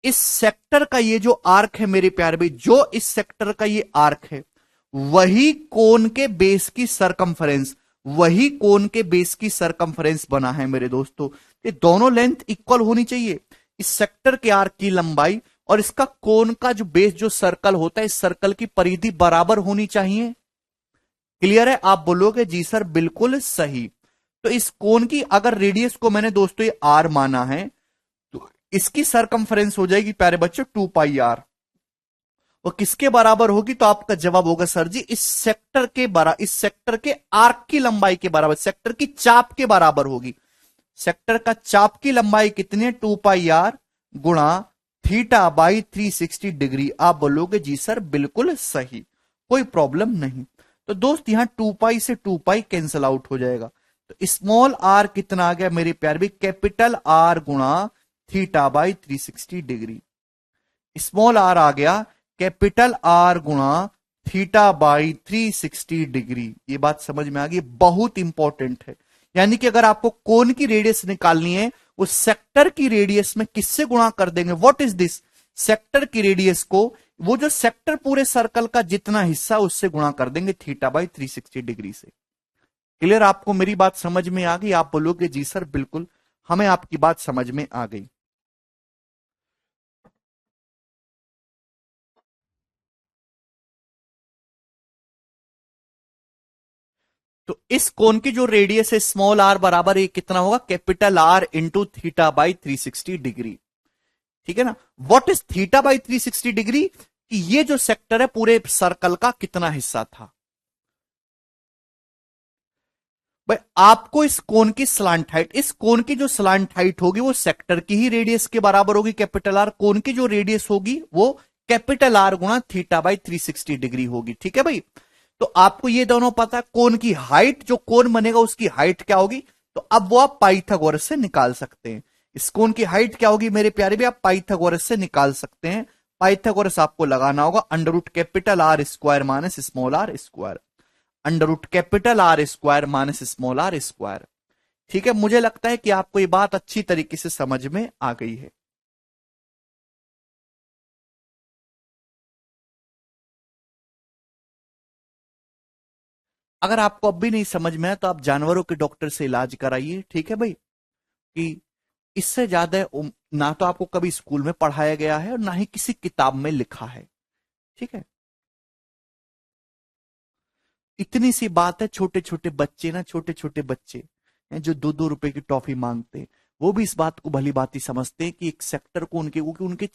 इस सेक्टर का ये जो आर्क है मेरे प्यारे भाई, जो इस सेक्टर का ये आर्क है, वही कोन के बेस की सरकमफरेंस, वही कोन के बेस की सरकमफरेंस बना है मेरे दोस्तों। ये दोनों लेंथ इक्वल होनी चाहिए। इस सेक्टर के आर्क की लंबाई और इसका कोन का जो बेस, जो सर्कल होता है, इस सर्कल की परिधि बराबर होनी चाहिए। क्लियर है? आप बोलोगे जी सर बिल्कुल सही। तो इस कोन की अगर रेडियस को मैंने दोस्तों ये आर माना है, तो इसकी सरकमफरेंस हो जाएगी प्यारे बच्चों 2 पाई आर। और किसके बराबर होगी? तो आपका जवाब होगा सर जी इस सेक्टर के आर्क की लंबाई के बराबर, सेक्टर की चाप के बराबर होगी। सेक्टर का चाप की लंबाई कितनी है? 2 पाई आर गुणा थीटा बाई 360 डिग्री। आप बोलोगे जी सर बिल्कुल सही, कोई प्रॉब्लम नहीं। तो दोस्त यहां 2 पाई से 2 पाई कैंसिल आउट हो जाएगा। तो स्मॉल आर कितना आ गया मेरे प्यार भी? कैपिटल आर गुणा theta by 360 degree. Small r आ गया कैपिटल आर गुणा थीटा बाई 360 डिग्री। ये बात समझ में आ गई? बहुत इंपॉर्टेंट है। यानी कि अगर आपको कोन की रेडियस निकालनी है, उस सेक्टर की रेडियस में किससे गुणा कर देंगे? What is this? सेक्टर की रेडियस को, वो जो सेक्टर पूरे सर्कल का जितना हिस्सा उससे गुणा कर देंगे थीटा बाई 360 डिग्री से। क्लियर? आपको मेरी बात समझ में आ गई? आप बोलोगे जी सर बिल्कुल, हमें आपकी बात समझ में आ गई। तो इस कोण की जो रेडियस है स्मॉल आर बराबर ये कितना होगा? Capital R into theta by 360 degree. ठीक है ना? What is theta by 360 degree? कि ये जो सेक्टर है पूरे सर्कल का कितना हिस्सा था। भाई आपको इस कोण की स्लांट हाइट, इस कोण की जो स्लांट हाइट होगी वो सेक्टर की ही रेडियस के बराबर होगी कैपिटल आर। कोण की जो रेडियस होगी वो कैपिटल आर गुणा थीटा बाई 360 डिग्री होगी। ठीक है भाई? तो आपको ये दोनों पता है। कोण की हाइट, जो कोण बनेगा उसकी हाइट क्या होगी, तो अब वो आप पाइथागोरस से निकाल सकते हैं। इस कोण की हाइट क्या होगी मेरे प्यारे भी, आप पाइथागोरस से निकाल सकते हैं। पाइथागोरस आपको लगाना होगा under root capital R square minus small R square, under root capital R square minus small R square. ठीक है? मुझे लगता है कि आपको ये बात अच्छी तरीके से समझ में आ गई है। अगर आपको अब भी नहीं समझ में आया तो आप जानवरों के डॉक्टर से इलाज कराइए। ठीक है भाई? कि इससे ज्यादा ना तो आपको कभी स्कूल में पढ़ाया गया है और ना ही किसी किताब में लिखा है। ठीक है? इतनी सी बात है, छोटे छोटे बच्चे ना, छोटे छोटे बच्चे हैं जो 2-2 रुपए की टॉफी मांगते हैं, वो भी इस बात को भली भांति समझते हैं कि एक सेक्टर को उनके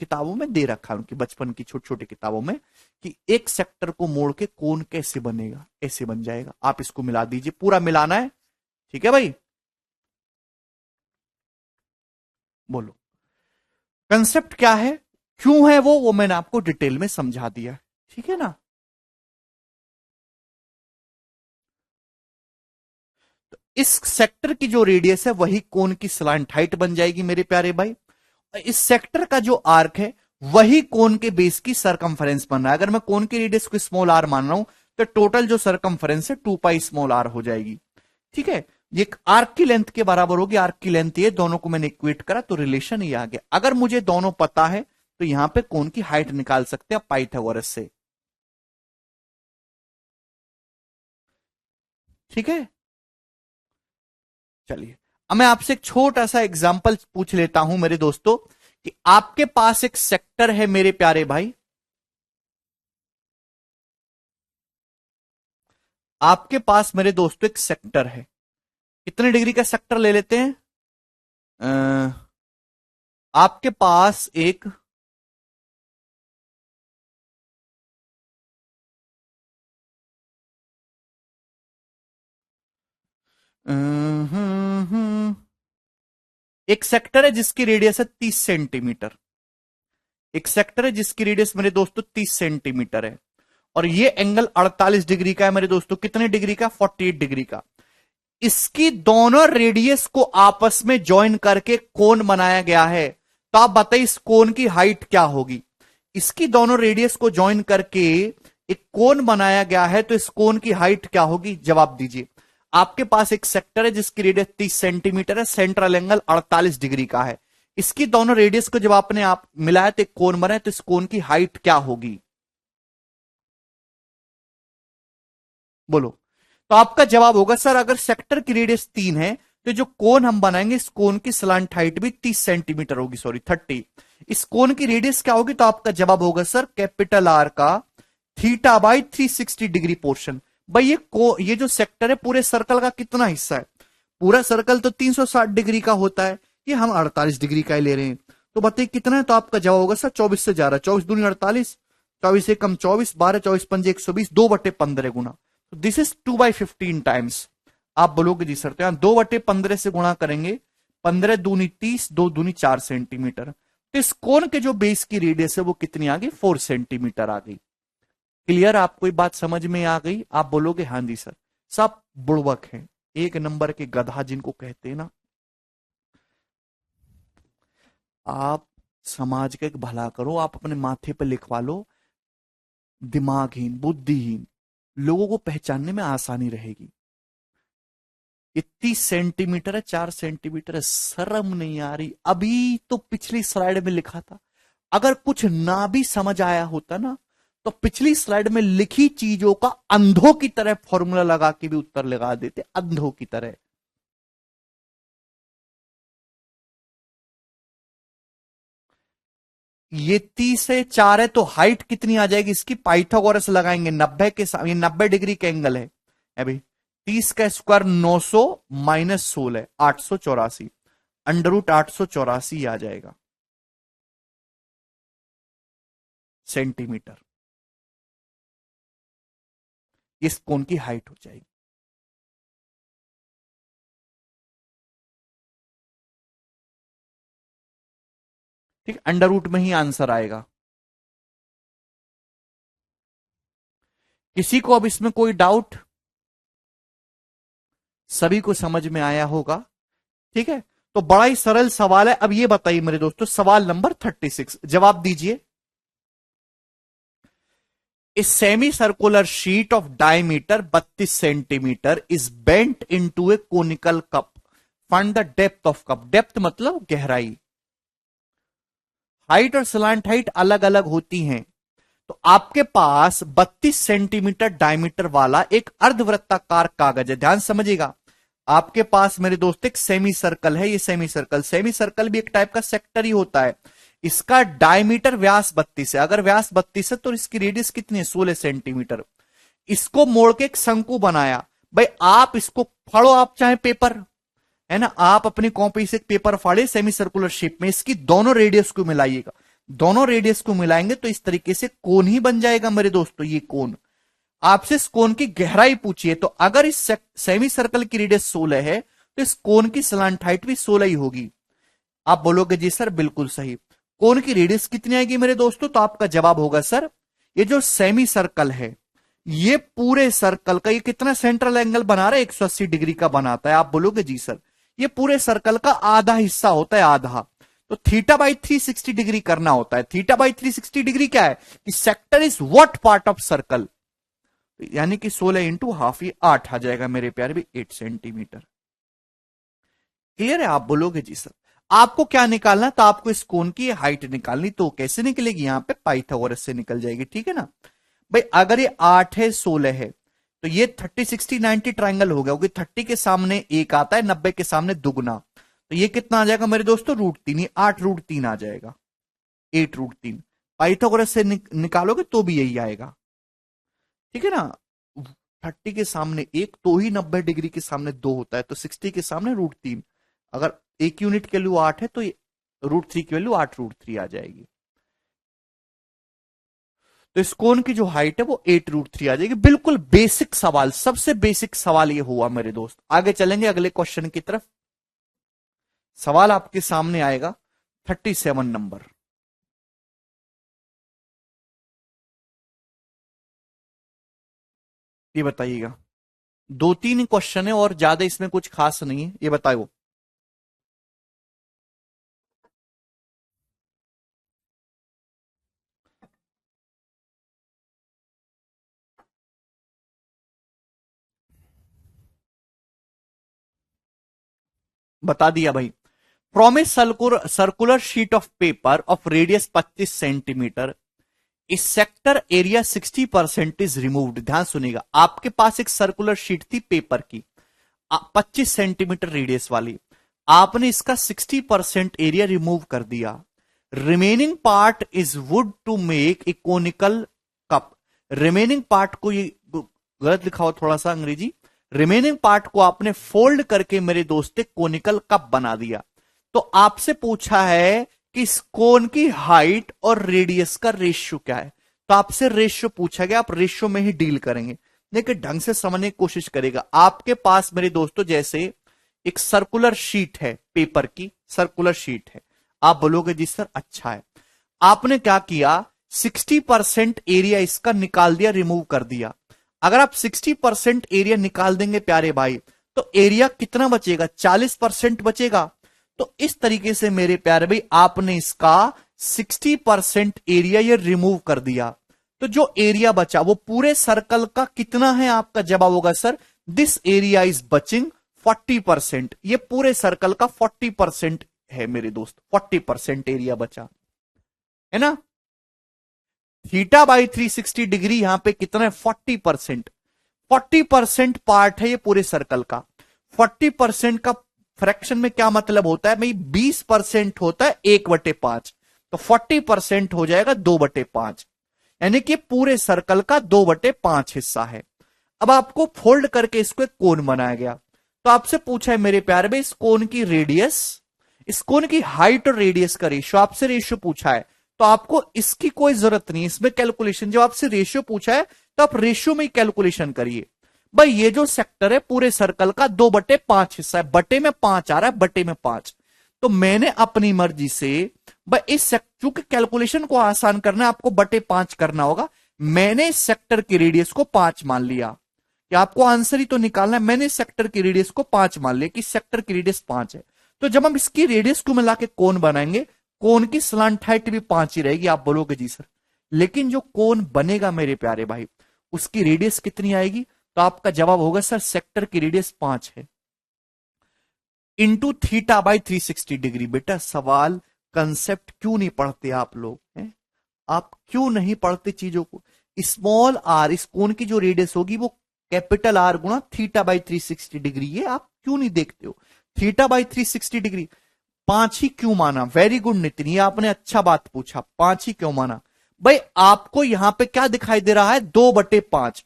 किताबों में दे रखा है, उनकी बचपन की छोटी छोटी किताबों में, कि एक सेक्टर को मोड़ के कोण कैसे बनेगा, ऐसे बन जाएगा। आप इसको मिला दीजिए, पूरा मिलाना है। ठीक है भाई? बोलो कंसेप्ट क्या है, क्यों है वो मैंने आपको डिटेल में समझा दिया। ठीक है ना? इस सेक्टर की जो रेडियस है वही कोण की स्लांट हाइट बन जाएगी मेरे प्यारे भाई। इस सेक्टर का जो आर्क है वही कोण के बेस की सरकमफरेंस बन रहा है। अगर मैं कोण की रेडियस को स्मॉल आर मान रहा हूं तो टोटल जो सरकमफरेंस है 2 पाई स्मॉल आर हो जाएगी। ठीक है? ये आर्क की लेंथ के बराबर होगी। आर्क की लेंथ ये, दोनों को मैंने इक्वेट करा तो रिलेशन ये आ गया। अगर मुझे दोनों पता है तो यहां पे कोण की हाइट निकाल सकते हैं पाइथागोरस से। ठीक है? चलिए, अब मैं आपसे एक छोटा सा एग्जांपल पूछ लेता हूं मेरे दोस्तों, कि आपके पास एक सेक्टर है मेरे प्यारे भाई, आपके पास मेरे दोस्तों एक सेक्टर है। कितने डिग्री का सेक्टर ले लेते हैं? आपके पास एक एक सेक्टर है जिसकी रेडियस है 30 सेंटीमीटर। एक सेक्टर है जिसकी रेडियस मेरे दोस्तों 30 सेंटीमीटर है, और ये एंगल 48 डिग्री का है मेरे दोस्तों। कितने डिग्री का? 48 डिग्री का। इसकी दोनों रेडियस को आपस में ज्वाइन करके कोण बनाया गया है। तो आप बताइए इस कोण की हाइट क्या होगी? इसकी दोनों रेडियस को ज्वाइन करके एक कोण बनाया गया है, तो इस कोण की हाइट क्या होगी? जवाब दीजिए। आपके पास एक सेक्टर है जिसकी रेडियस 30 सेंटीमीटर है, सेंट्रल एंगल 48 डिग्री का है। इसकी दोनों रेडियस को जब आपने आप मिलाया तो एक कोण बना है, तो इस कोण की हाइट क्या होगी? बोलो। तो आपका जवाब होगा सर अगर सेक्टर की रेडियस 3 है तो जो कोण हम बनाएंगे इस कोण की स्लांट हाइट भी 30 सेंटीमीटर होगी, सॉरी 30। इस कोण की रेडियस क्या होगी? तो आपका जवाब होगा सर कैपिटल आर का थीटा बाई 360 डिग्री पोर्शन। भाई ये जो सेक्टर है पूरे सर्कल का कितना हिस्सा है? पूरा सर्कल तो 360 डिग्री का होता है, ये हम 48 डिग्री का ही ले रहे हैं। तो बताइए कितना है? तो आपका जवाब होगा सर 24 से जा रहा है, 24 दूनी 48, 24 से कम 24, 12 24 पंजे 120, 2/15 गुना। तो दिस इज 2/15 टाइम्स। आप बोलोगे जी सर तो यहां 2/15 से गुणा करेंगे, 15 दूनी 30, 2 दूनी 4 सेंटीमीटर। तो इस कोण के जो बेस की रेडियस है वो कितनी आ गई? 4 सेंटीमीटर आ गई। क्लियर? आपको ये बात समझ में आ गई? आप बोलोगे हाँ जी सर। सब बुड़बक हैं, एक नंबर के गधा जिनको कहते हैं ना। आप समाज का एक भला करो, आप अपने माथे पर लिखवा लो, दिमागहीन बुद्धिहीन लोगों को पहचानने में आसानी रहेगी। ये 30 सेंटीमीटर है, 4 सेंटीमीटर है। शर्म नहीं आ रही? अभी तो पिछली स्लाइड में लिखा था। अगर कुछ ना भी समझ आया होता ना, तो पिछली स्लाइड में लिखी चीजों का अंधों की तरह फॉर्मूला लगा के भी उत्तर लगा देते, अंधों की तरह। ये 30 है, 4 है, तो हाइट कितनी आ जाएगी इसकी? पाइथागोरस लगाएंगे। 90 के साथ, ये 90 डिग्री का एंगल है अभी। 30 का स्क्वायर 900 माइनस 16 884, अंडर रूट 884 आ जाएगा सेंटीमीटर। इस कोण की हाइट हो जाएगी। ठीक, अंडर रूट में ही आंसर आएगा। किसी को अब इसमें कोई डाउट? सभी को समझ में आया होगा। ठीक है, तो बड़ा ही सरल सवाल है। अब ये बताइए मेरे दोस्तों, सवाल नंबर 36, जवाब दीजिए। A semi-circular sheet of diameter 32 centimetre is bent into a conical cup. Find the depth of cup. Depth मतलब गहराई। हाइट और स्लैंट हाइट अलग अलग होती हैं। तो आपके पास 32 सेंटीमीटर डायमीटर वाला एक अर्धवृत्ताकार कागज है। ध्यान समझिएगा, आपके पास मेरे दोस्त एक सेमी सर्कल है। ये सेमी सर्कल भी एक टाइप का सेक्टर ही होता है। इसका डायमीटर व्यास 32 है। अगर व्यास 32 है तो इसकी रेडियस कितनी है? 16 सेंटीमीटर। इसको मोड़ के एक शंकु बनाया। भाई आप इसको फाड़ो, आप चाहे पेपर है ना, आप अपनी कॉपी से पेपर फाड़े सेमी सर्कुलर शेप में, इसकी दोनों रेडियस को मिलाइएगा। दोनों रेडियस को मिलाएंगे तो इस तरीके से कोन ही बन जाएगा मेरे दोस्तों। ये कोन, आपसे इस कोन की गहराई पूछिए, तो अगर इस सेमी सर्कल की रेडियस 16 है तो इस कोन की स्लैंट हाइट भी 16 ही होगी। आप बोलोगे जी सर बिल्कुल सही। कोन की रेडियस कितनी आएगी मेरे दोस्तों? तो आपका जवाब होगा सर, ये जो सेमी सर्कल है, ये पूरे सर्कल का ये कितना सेंट्रल एंगल बना रहा है? 180 डिग्री का बनाता है। आप बोलोगे जी सर, ये पूरे सर्कल का आधा हिस्सा होता है, आधा। तो थीटा बाई 360 डिग्री करना होता है। थीटा बाई 360 डिग्री क्या है कि sector is what part of circle, यानी कि 16 इंटू हाफ, ये 8 आ जाएगा मेरे प्यारे भी, 8 सेंटीमीटर। क्लियर है? आप बोलोगे जी सर। आपको क्या निकालना? तो आपको इस कोन की हाइट निकालनी। तो कैसे निकलेगी? यहां पे पाइथागोरस से निकल जाएगी। ठीक है ना भाई? अगर ये 8 है, 16 है, तो ये 30 60 90 ट्राइंगल हो गया, क्योंकि 30 के सामने एक आता है, 90 के सामने दुगना। तो ये कितना आ जाएगा मेरे दोस्तों? √3। ये 8√3 आ जाएगा, 8√3। पाइथागोरस से निकालोगे तो भी यही आएगा। ठीक है ना? 30 के सामने एक, तो ही 90 डिग्री के सामने 2 होता है, तो 60 के सामने √3। अगर एक यूनिट की वैल्यू 8 है तो √3 की वैल्यू 8√3 आ जाएगी। तो इस कोण की जो हाइट है वो 8√3 आ जाएगी। बिल्कुल बेसिक सवाल, सबसे बेसिक सवाल ये हुआ मेरे दोस्त। आगे चलेंगे अगले क्वेश्चन की तरफ। सवाल आपके सामने आएगा 37 नंबर। ये बताइएगा, 2-3 क्वेश्चन है और ज्यादा इसमें कुछ खास नहीं है। ये बताओ, बता दिया भाई। From a circular sheet of paper of radius 25 centimetre, इस सेक्टर एरिया 60% इज रिमूव्ड। ध्यान सुनिएगा, आपके पास एक सर्कुलर शीट थी पेपर की, 25 सेंटीमीटर रेडियस वाली। आपने इसका 60% एरिया रिमूव कर दिया। Remaining part is would to make a conical cup. Remaining part को, ये गलत लिखा हुआ थोड़ा सा अंग्रेजी, रिमेनिंग पार्ट को आपने फोल्ड करके मेरे दोस्त कोनिकल कप बना दिया। तो आपसे पूछा है कि इस कोन की हाइट और रेडियस का रेशियो क्या है। तो आपसे रेशियो पूछा गया, आप रेशियो में ही डील करेंगे। लेकिन ढंग से समझने की कोशिश करेगा। आपके पास मेरे दोस्तों जैसे एक सर्कुलर शीट है, पेपर की सर्कुलर शीट है। आप बोलोगे जी सर अच्छा है। आपने क्या किया? 60% एरिया इसका निकाल दिया, रिमूव कर दिया। अगर आप 60% एरिया निकाल देंगे प्यारे भाई, तो एरिया कितना बचेगा? 40% बचेगा। तो इस तरीके से मेरे प्यारे भाई आपने इसका 60% एरिया ये रिमूव कर दिया। तो जो एरिया बचा वो पूरे सर्कल का कितना है? आपका जवाब होगा सर, दिस एरिया इज बचिंग 40%, ये पूरे सर्कल का 40% है मेरे दोस्त, 40% एरिया बचा है ना। थीटा बाई 360 डिग्री यहां पे कितना है, 40%। 40% पार्ट है ये पूरे सर्कल का। 40% का फ्रैक्शन में क्या मतलब होता है भाई, 20% होता है 1/5, तो 40% हो जाएगा 2/5, यानी कि पूरे सर्कल का 2/5 हिस्सा है। अब आपको फोल्ड करके इसको एक कोन बनाया गया, तो आपसे पूछा है मेरे प्यारे भाई, इस कोन की रेडियस, इस कोन की हाइट और रेडियस का रेशियो, आपसे रेशियो पूछा है, तो आपको इसकी कोई जरूरत नहीं, इसमें कैलकुलेशन, जब आपसे रेशियो पूछा है तो आप रेशियो में ही कैलकुलेशन करिए। भाई ये जो सेक्टर है पूरे सर्कल का 2/5 हिस्सा है, बटे में 5 आ रहा है, बटे में 5, तो मैंने अपनी मर्जी से भाई इस चूंकि कैलकुलेशन को आसान करना है, आपको बटे 5 करना होगा, मैंने इस सेक्टर की रेडियस को 5 मान लिया, कि आपको आंसर ही तो निकालना है, मैंने इस सेक्टर की रेडियस को 5 मान लिया कि सेक्टर की रेडियस 5 है। तो जब हम इसकी रेडियस को मिला के कोन बनाएंगे, कोन की स्लांट हाइट भी 5 ही रहेगी। आप बोलोगे जी सर, लेकिन जो कोन बनेगा मेरे प्यारे भाई, उसकी रेडियस कितनी आएगी, तो आपका जवाब होगा सर सेक्टर की रेडियस 5 है, इंटू थीटा बाई 360 डिग्री। बेटा सवाल कंसेप्ट क्यों नहीं पढ़ते आप लोग हैं? आप क्यों नहीं पढ़ते चीजों को? स्मॉल आर, इस कोन की जो रेडियस होगी वो कैपिटल आर गुणा थीटा बाई 360 डिग्री, ये आप क्यों नहीं देखते हो? थीटा बाई 360 डिग्री 5 ही क्यों माना? वेरी गुड नितिन, ये आपने अच्छा बात पूछा, 5 ही क्यों माना? भाई आपको यहां पे क्या दिखाई दे रहा है, 2/5।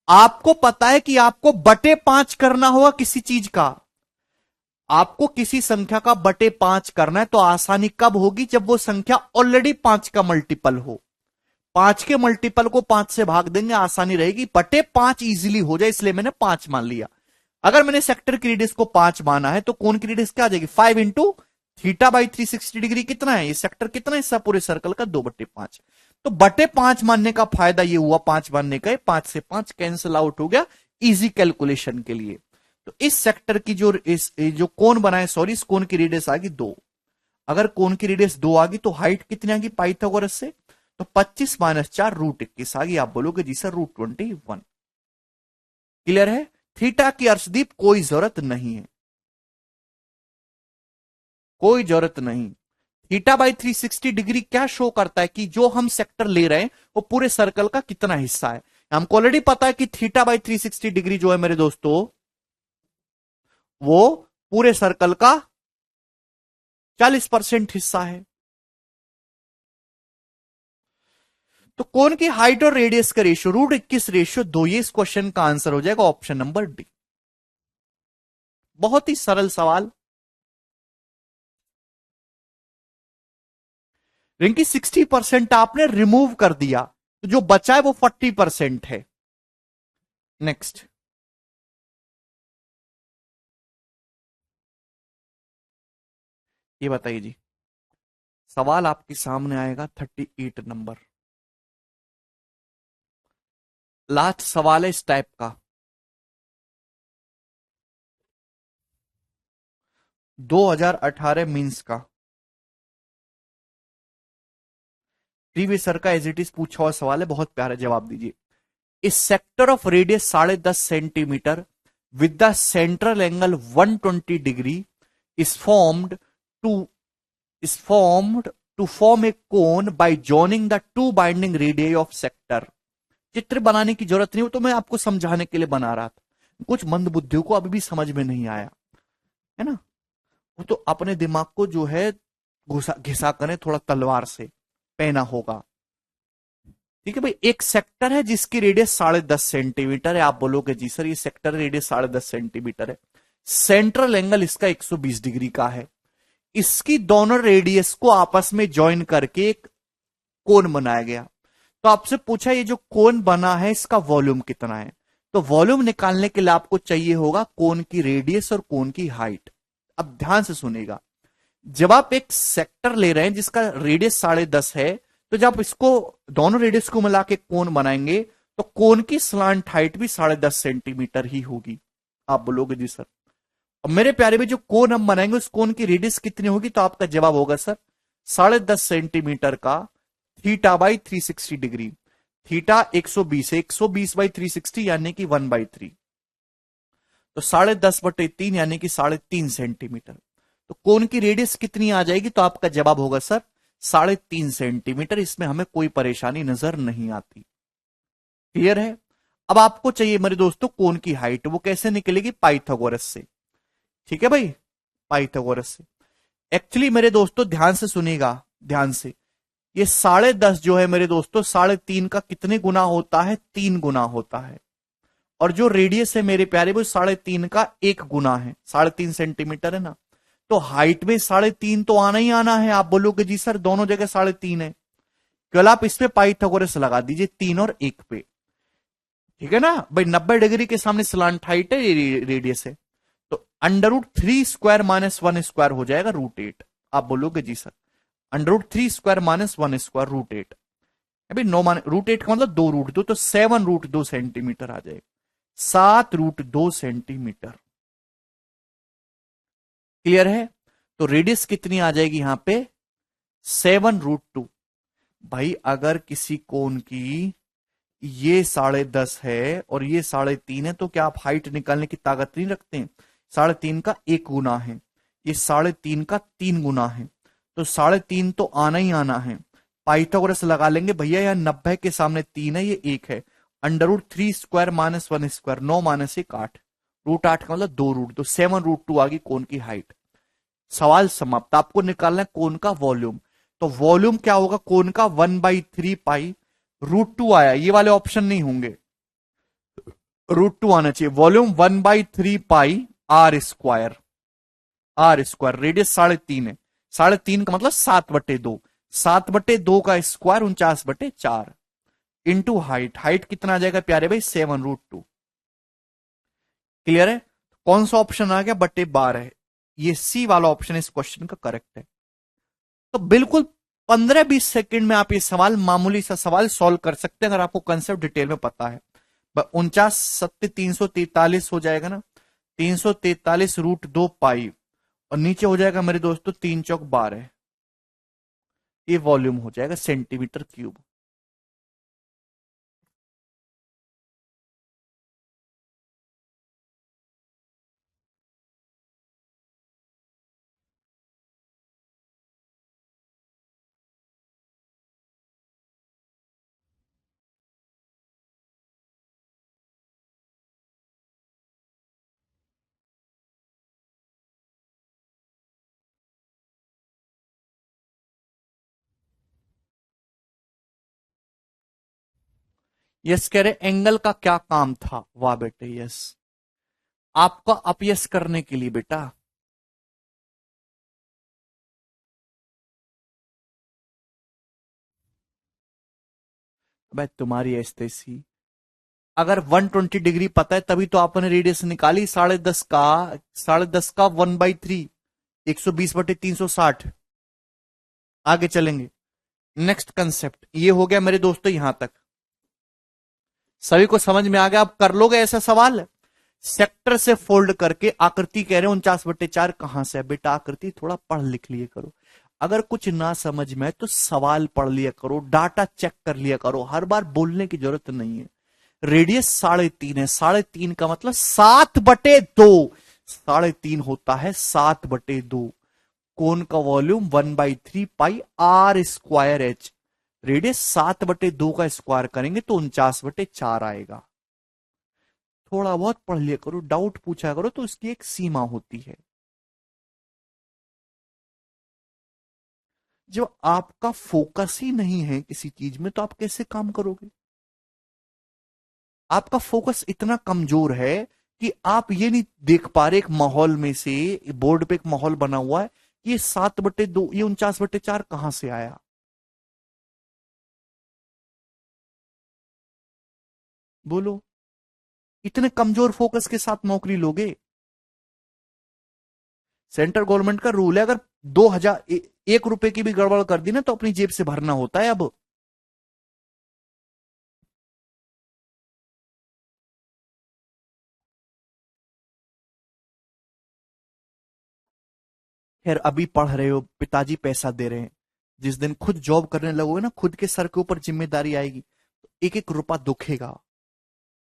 आपको पता है कि आपको बटे 5 करना होगा किसी चीज का, आपको किसी संख्या का बटे 5 करना है, तो आसानी कब होगी, जब वो संख्या ऑलरेडी 5 का मल्टीपल हो। 5 के मल्टीपल को 5 से भाग देंगे, आसानी रहेगी, बटे 5 इजीली हो जाए, इसलिए मैंने 5 मान लिया। अगर मैंने सेक्टर की रेडियस को 5 माना है, तो कोन की रेडियस क्या आ जाएगी, 5 इंटू थीटा बाई 360 डिग्री कितना है, ये सेक्टर कितना हिस्सा पूरे सर्कल का, 2/5। तो बटे 5 मानने का फायदा ये हुआ, 5 मानने का, 5 से 5 कैंसिल आउट हो गया, इजी कैलकुलेशन के लिए। तो इस सेक्टर की जो कोन बनाए, सॉरी, इस कोन की रेडियस आ गई 2। अगर कोन की रेडियस 2 आ गई तो हाइट कितनी आ गई पाइथागोरस से, तो 25 - 4 √21 आ गई। आप बोलोगे जी सर √21। क्लियर है? थीटा की अर्शदीप कोई जरूरत नहीं है, कोई जरूरत नहीं। थीटा बाई 360 डिग्री क्या शो करता है कि जो हम सेक्टर ले रहे हैं वो पूरे सर्कल का कितना हिस्सा है। हमको ऑलरेडी पता है कि थीटा बाई 360 डिग्री जो है मेरे दोस्तों, वो पूरे सर्कल का 40% हिस्सा है। तो कोन की हाइट और रेडियस का रेशियो √21 रेशियो 2, ये इस क्वेश्चन का आंसर हो जाएगा ऑप्शन नंबर डी। बहुत ही सरल सवाल। रिंकी 60% आपने रिमूव कर दिया, तो जो बचा है वो 40% है। नेक्स्ट, ये बताइए जी, सवाल आपके सामने आएगा 38 नंबर, लास्ट सवाल है इस टाइप का। 2018 मींस का प्रीवियस सर का एज इट इज पूछा हुआ सवाल है, बहुत प्यारा जवाब दीजिए। इस sector of radius 10.5 centimetre with the central angle 120 degree is formed to is formed to form a cone by joining the two binding radii of sector। चित्र बनाने की जरूरत नहीं, वो तो मैं आपको समझाने के लिए बना रहा था, कुछ मंदबुद्धियों को अभी भी समझ में नहीं आया है ना, वो तो अपने दिमाग को जो है घुसा घिसा करें थोड़ा तलवार से पहना होगा। ठीक है भाई, एक सेक्टर है जिसकी रेडियस 10.5 सेंटीमीटर है। आप बोलोगे जी सर ये सेक्टर रेडियस 10.5 सेंटीमीटर है, सेंट्रल एंगल इसका 120 डिग्री का है, इसकी दोनों रेडियस को आपस में ज्वाइन करके एक कोन बनाया गया। तो आपसे पूछा ये जो कोन बना है इसका वॉल्यूम कितना है, तो वॉल्यूम निकालने के लिए आपको चाहिए होगा कोन की रेडियस और कोन की हाइट। अब ध्यान से सुनेगा, जब आप एक सेक्टर ले रहे हैं जिसका रेडियस 10.5 है, तो जब इसको दोनों रेडियस को मिला के कोन बनाएंगे तो कोन की स्लांट हाइट भी 10.5 सेंटीमीटर ही होगी। आप बोलोगे जी सर, अब मेरे प्यारे में जो कोन हम बनाएंगे उस कोन की रेडियस कितनी होगी, तो आपका जवाब होगा सर 10.5 सेंटीमीटर का थीटा बाई 360 डिग्री। थीटा 120 है, 120 बाई 360 यानी कि 1/3। तो 10.5/3 यानी कि 3.5 सेंटीमीटर। तो कोन की रेडियस कितनी आ जाएगी? तो आपका जवाब होगा सर 3.5 सेंटीमीटर। इसमें हमें कोई परेशानी नजर नहीं आती। क्लियर है? अब आपको चाहिए मेरे दोस्तों कोन की हाइट। वो कैसे निकलेगी? पाइथागोरस से। ठीक है भाई, पाइथागोरस से। एक्चुअली मेरे दोस्तों ध्यान से सुनिएगा, ध्यान से। ये 10.5 जो है मेरे दोस्तों 3.5 का कितने गुना होता है? 3 गुना होता है। और जो रेडियस है मेरे प्यारे वो 3.5 का 1 गुना है। 3.5 सेंटीमीटर है ना। तो हाइट में 3.5 तो आना ही आना है। आप बोलोगे जी सर दोनों जगह 3.5 है। केवल आप इसमें पाइथागोरस लगा दीजिए 3 और 1 पे। ठीक है ना भाई, 90 डिग्री के सामने स्लांट हाइट है, ये रेडियस है। तो √3² -1 स्क्वायर हो जाएगा √8। आप बोलोगे जी सर √3² -1 स्क्वायर √8। अभी 9 मान √8 का मतलब 2 √2, तो 7 √2 सेंटीमीटर आ जाएगा। 7 √2 सेंटीमीटर। क्लियर है? तो रेडियस कितनी आ जाएगी यहां पे? 7 √2। भाई अगर किसी कोण की ये 10.5 है और ये 3.5 है, तो क्या आप हाइट निकालने की ताकत नहीं रखते हैं? 3.5 का 1 गुना है, ये 3.5 का 3 गुना है। तो 3.5 तो आना ही आना है। पाइथागोरस लगा लेंगे भैया, यहाँ 90 के सामने 3 है, ये 1 है। √3² -1 स्क्वायर, 9 - 1 8। √8 का मतलब 2 √2, 7 √2 आ गई कोण की हाइट। सवाल समाप्त। आपको निकालना है कोण का वॉल्यूम। तो वॉल्यूम क्या होगा कोण का? 1/3 पाई √2 आया, ये वाले ऑप्शन नहीं होंगे, √2 आना चाहिए। वॉल्यूम 1/3 पाई R²। रेडियस 3.5 है। 3.5 का मतलब 7/2। 7/2 का स्क्वायर 49/4 इंटू हाइट। हाइट कितना आ जाएगा प्यारे भाई? 7 √2। क्लियर है? कौन सा ऑप्शन आ गया? बटे 12 है। ये सी वाला ऑप्शन इस क्वेश्चन का करेक्ट है। तो बिल्कुल 15-20 सेकंड में आप ये सवाल, मामूली सा सवाल सॉल्व कर सकते हैं अगर आपको कंसेप्ट डिटेल में पता है। 49 × 7 = 343 हो जाएगा ना। 343 √2 पाई और नीचे हो जाएगा मेरे दोस्तों 3 चौक 12। ये वॉल्यूम हो जाएगा सेंटीमीटर क्यूब। यस कह रहे एंगल का क्या काम था? वाह बेटे यस, आपका अपयस करने के लिए बेटा। भाई तुम्हारी ऐसी, अगर 120 डिग्री पता है तभी तो आपने रेडियस निकाली। 10.5 का 1/3, 120/360। आगे चलेंगे। नेक्स्ट कंसेप्ट ये हो गया मेरे दोस्तों यहां तक। सभी को समझ में आ गया? आप कर लोगे ऐसा सवाल? सेक्टर से फोल्ड करके आकृति कह रहे हैं 49/4 कहां से है? बेटा आकृति थोड़ा पढ़ लिख लिए करो। अगर कुछ ना समझ में तो सवाल पढ़ लिया करो, डाटा चेक कर लिया करो, हर बार बोलने की जरूरत नहीं है। रेडियस 3.5 है, 3.5 का मतलब 7/2। 3.5 होता है 7/2। कोण का वॉल्यूम 1/3 पाई R²H। रेडियस 7/2 का स्क्वायर करेंगे तो 49/4 आएगा। थोड़ा बहुत पढ़ लिया करो, डाउट पूछा करो, तो उसकी एक सीमा होती है। जब आपका फोकस ही नहीं है किसी चीज में तो आप कैसे काम करोगे? आपका फोकस इतना कमजोर है कि आप ये नहीं देख पा रहे एक माहौल में से, बोर्ड पे एक माहौल बना हुआ है, ये 7/2, ये 49/4 कहां से आया? बोलो, इतने कमजोर फोकस के साथ नौकरी लोगे? सेंट्रल गवर्नमेंट का रूल है, अगर 1 रुपए की भी गड़बड़ कर दी ना तो अपनी जेब से भरना होता है अब। खैर अभी पढ़ रहे हो, पिताजी पैसा दे रहे हैं। जिस दिन खुद जॉब करने लगोगे ना, खुद के सर के ऊपर जिम्मेदारी आएगी, तो एक एक रुपया दुखेगा।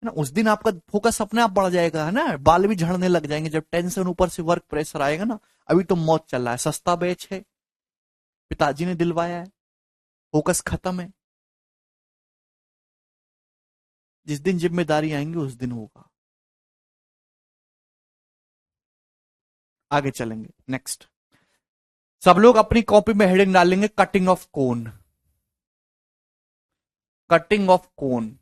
ना, उस दिन आपका फोकस अपने आप बढ़ जाएगा, है ना, बाल भी झड़ने लग जाएंगे जब टेंशन ऊपर से वर्क प्रेशर आएगा ना। अभी तो मौत चल रहा है, सस्ता बैच है, पिताजी ने दिलवाया है, फोकस खत्म है। जिस दिन जिम्मेदारी आएंगी उस दिन होगा। आगे चलेंगे, नेक्स्ट। सब लोग अपनी कॉपी में हेडिंग डालेंगे cutting of cone. Cutting of cone,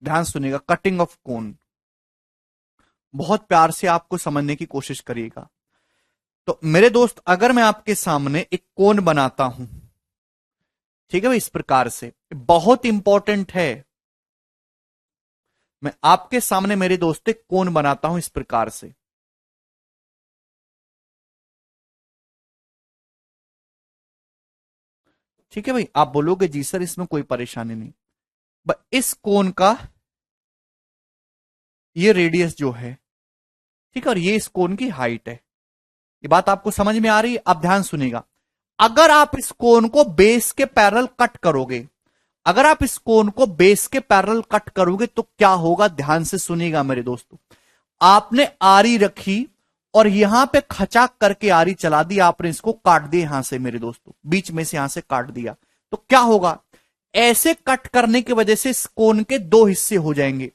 ध्यान सुनिएगा, कटिंग ऑफ कोन बहुत प्यार से आपको समझने की कोशिश करिएगा। तो मेरे दोस्त, अगर मैं आपके सामने एक कोन बनाता हूं, ठीक है भाई, इस प्रकार से, बहुत इंपॉर्टेंट है। मैं आपके सामने मेरे दोस्त एक कोन बनाता हूं इस प्रकार से, ठीक है भाई। आप बोलोगे जी सर इसमें कोई परेशानी नहीं, इस कोन का ये रेडियस जो है, ठीक है, और ये इस कोन की हाइट है। ये बात आपको समझ में आ रही है? आप ध्यान सुनिएगा। अगर आप इस कोन को बेस के पैरेलल कट करोगे, अगर आप इस कोन को बेस के पैरेलल कट करोगे तो क्या होगा, ध्यान से सुनिएगा मेरे दोस्तों। आपने आरी रखी और यहां पे खचाक करके आरी चला दी, आपने इसको काट दिया यहां से मेरे दोस्तों, बीच में से यहां से काट दिया, तो क्या होगा, ऐसे कट करने की वजह से इस कोन के दो हिस्से हो जाएंगे।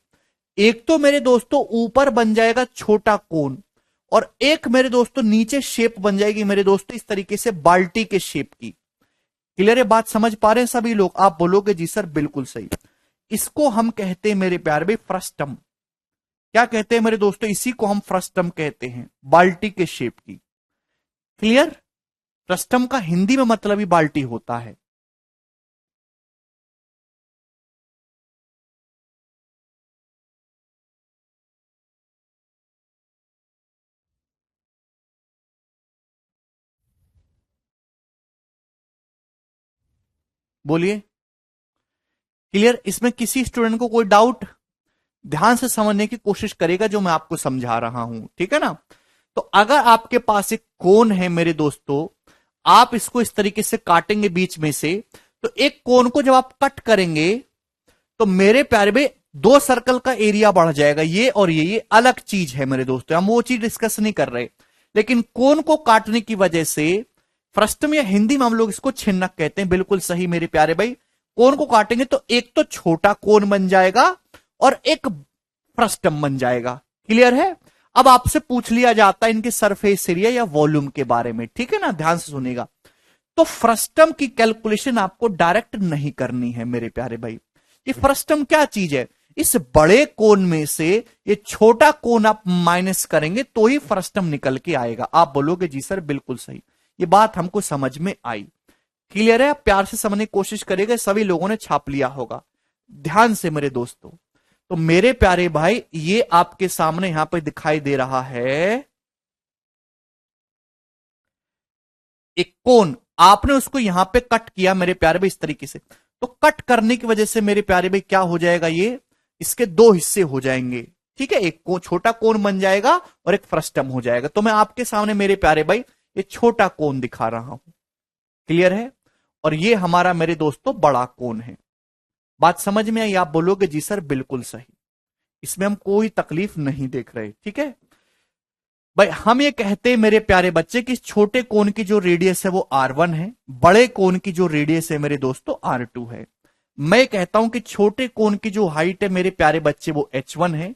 एक तो मेरे दोस्तों ऊपर बन जाएगा छोटा कोन, और एक मेरे दोस्तों नीचे शेप बन जाएगी मेरे दोस्तों इस तरीके से बाल्टी के शेप की। क्लियर है बात, समझ पा रहे हैं सभी लोग? आप बोलोगे जी सर बिल्कुल सही। इसको हम कहते हैं मेरे प्यारे भाई फ्रस्टम। क्या कहते हैं मेरे दोस्तों, इसी को हम फ्रस्टम कहते हैं, बाल्टी के शेप की। क्लियर? फ्रस्टम का हिंदी में मतलब ही बाल्टी होता है। बोलिए, क्लियर? इसमें किसी स्टूडेंट को कोई डाउट? ध्यान से समझने की कोशिश करेगा जो मैं आपको समझा रहा हूं, ठीक है ना। तो अगर आपके पास एक कोन है मेरे दोस्तों, आप इसको इस तरीके से काटेंगे बीच में से, तो एक कोन को जब आप कट करेंगे तो मेरे प्यारे में दो सर्कल का एरिया बढ़ जाएगा, ये और ये अलग चीज है मेरे दोस्तों, हम वो चीज डिस्कस नहीं कर रहे। लेकिन कोन को काटने की वजह से, फ्रस्टम या हिंदी में हम लोग इसको छिन्नक कहते हैं, बिल्कुल सही मेरे प्यारे भाई। कोन को काटेंगे तो एक तो छोटा कोन बन जाएगा और एक फ्रस्टम बन जाएगा। क्लियर है? अब आपसे पूछ लिया जाता है इनके सरफेस एरिया या वॉल्यूम के बारे में, ठीक है ना, ध्यान से सुनेगा। तो फ्रस्टम की कैलकुलेशन आपको डायरेक्ट नहीं करनी है मेरे प्यारे भाई। ये फ्रस्टम क्या चीज है, इस बड़े कोन में से ये छोटा कोन आप माइनस करेंगे तो ही फ्रस्टम निकल के आएगा। आप बोलोगे जी सर बिल्कुल सही, ये बात हमको समझ में आई। क्लियर है? आप प्यार से समझने की कोशिश करेंगे, सभी लोगों ने छाप लिया होगा। ध्यान से मेरे दोस्तों, तो मेरे प्यारे भाई ये आपके सामने यहां पर दिखाई दे रहा है एक कोन, आपने उसको यहां पे कट किया मेरे प्यारे भाई इस तरीके से। तो कट करने की वजह से मेरे प्यारे भाई क्या हो जाएगा, ये इसके दो हिस्से हो जाएंगे, ठीक है, एक छोटा कोन बन जाएगा और एक फ्रस्टम हो जाएगा। तो मैं आपके सामने मेरे प्यारे भाई ये छोटा कोन दिखा रहा हूं। क्लियर है? और ये हमारा मेरे दोस्तों बड़ा कोन है। बात समझ में आई? आप बोलोगे जी सर बिल्कुल सही, इसमें हम कोई तकलीफ नहीं देख रहे, ठीक है भाई। हम ये कहते हैं मेरे प्यारे बच्चे कि छोटे कोन की जो रेडियस है वो R1 है, बड़े कोन की जो रेडियस है मेरे दोस्तों R2 है। मैं कहता हूं कि छोटे कोन की जो हाइट है मेरे प्यारे बच्चे वो H1 है,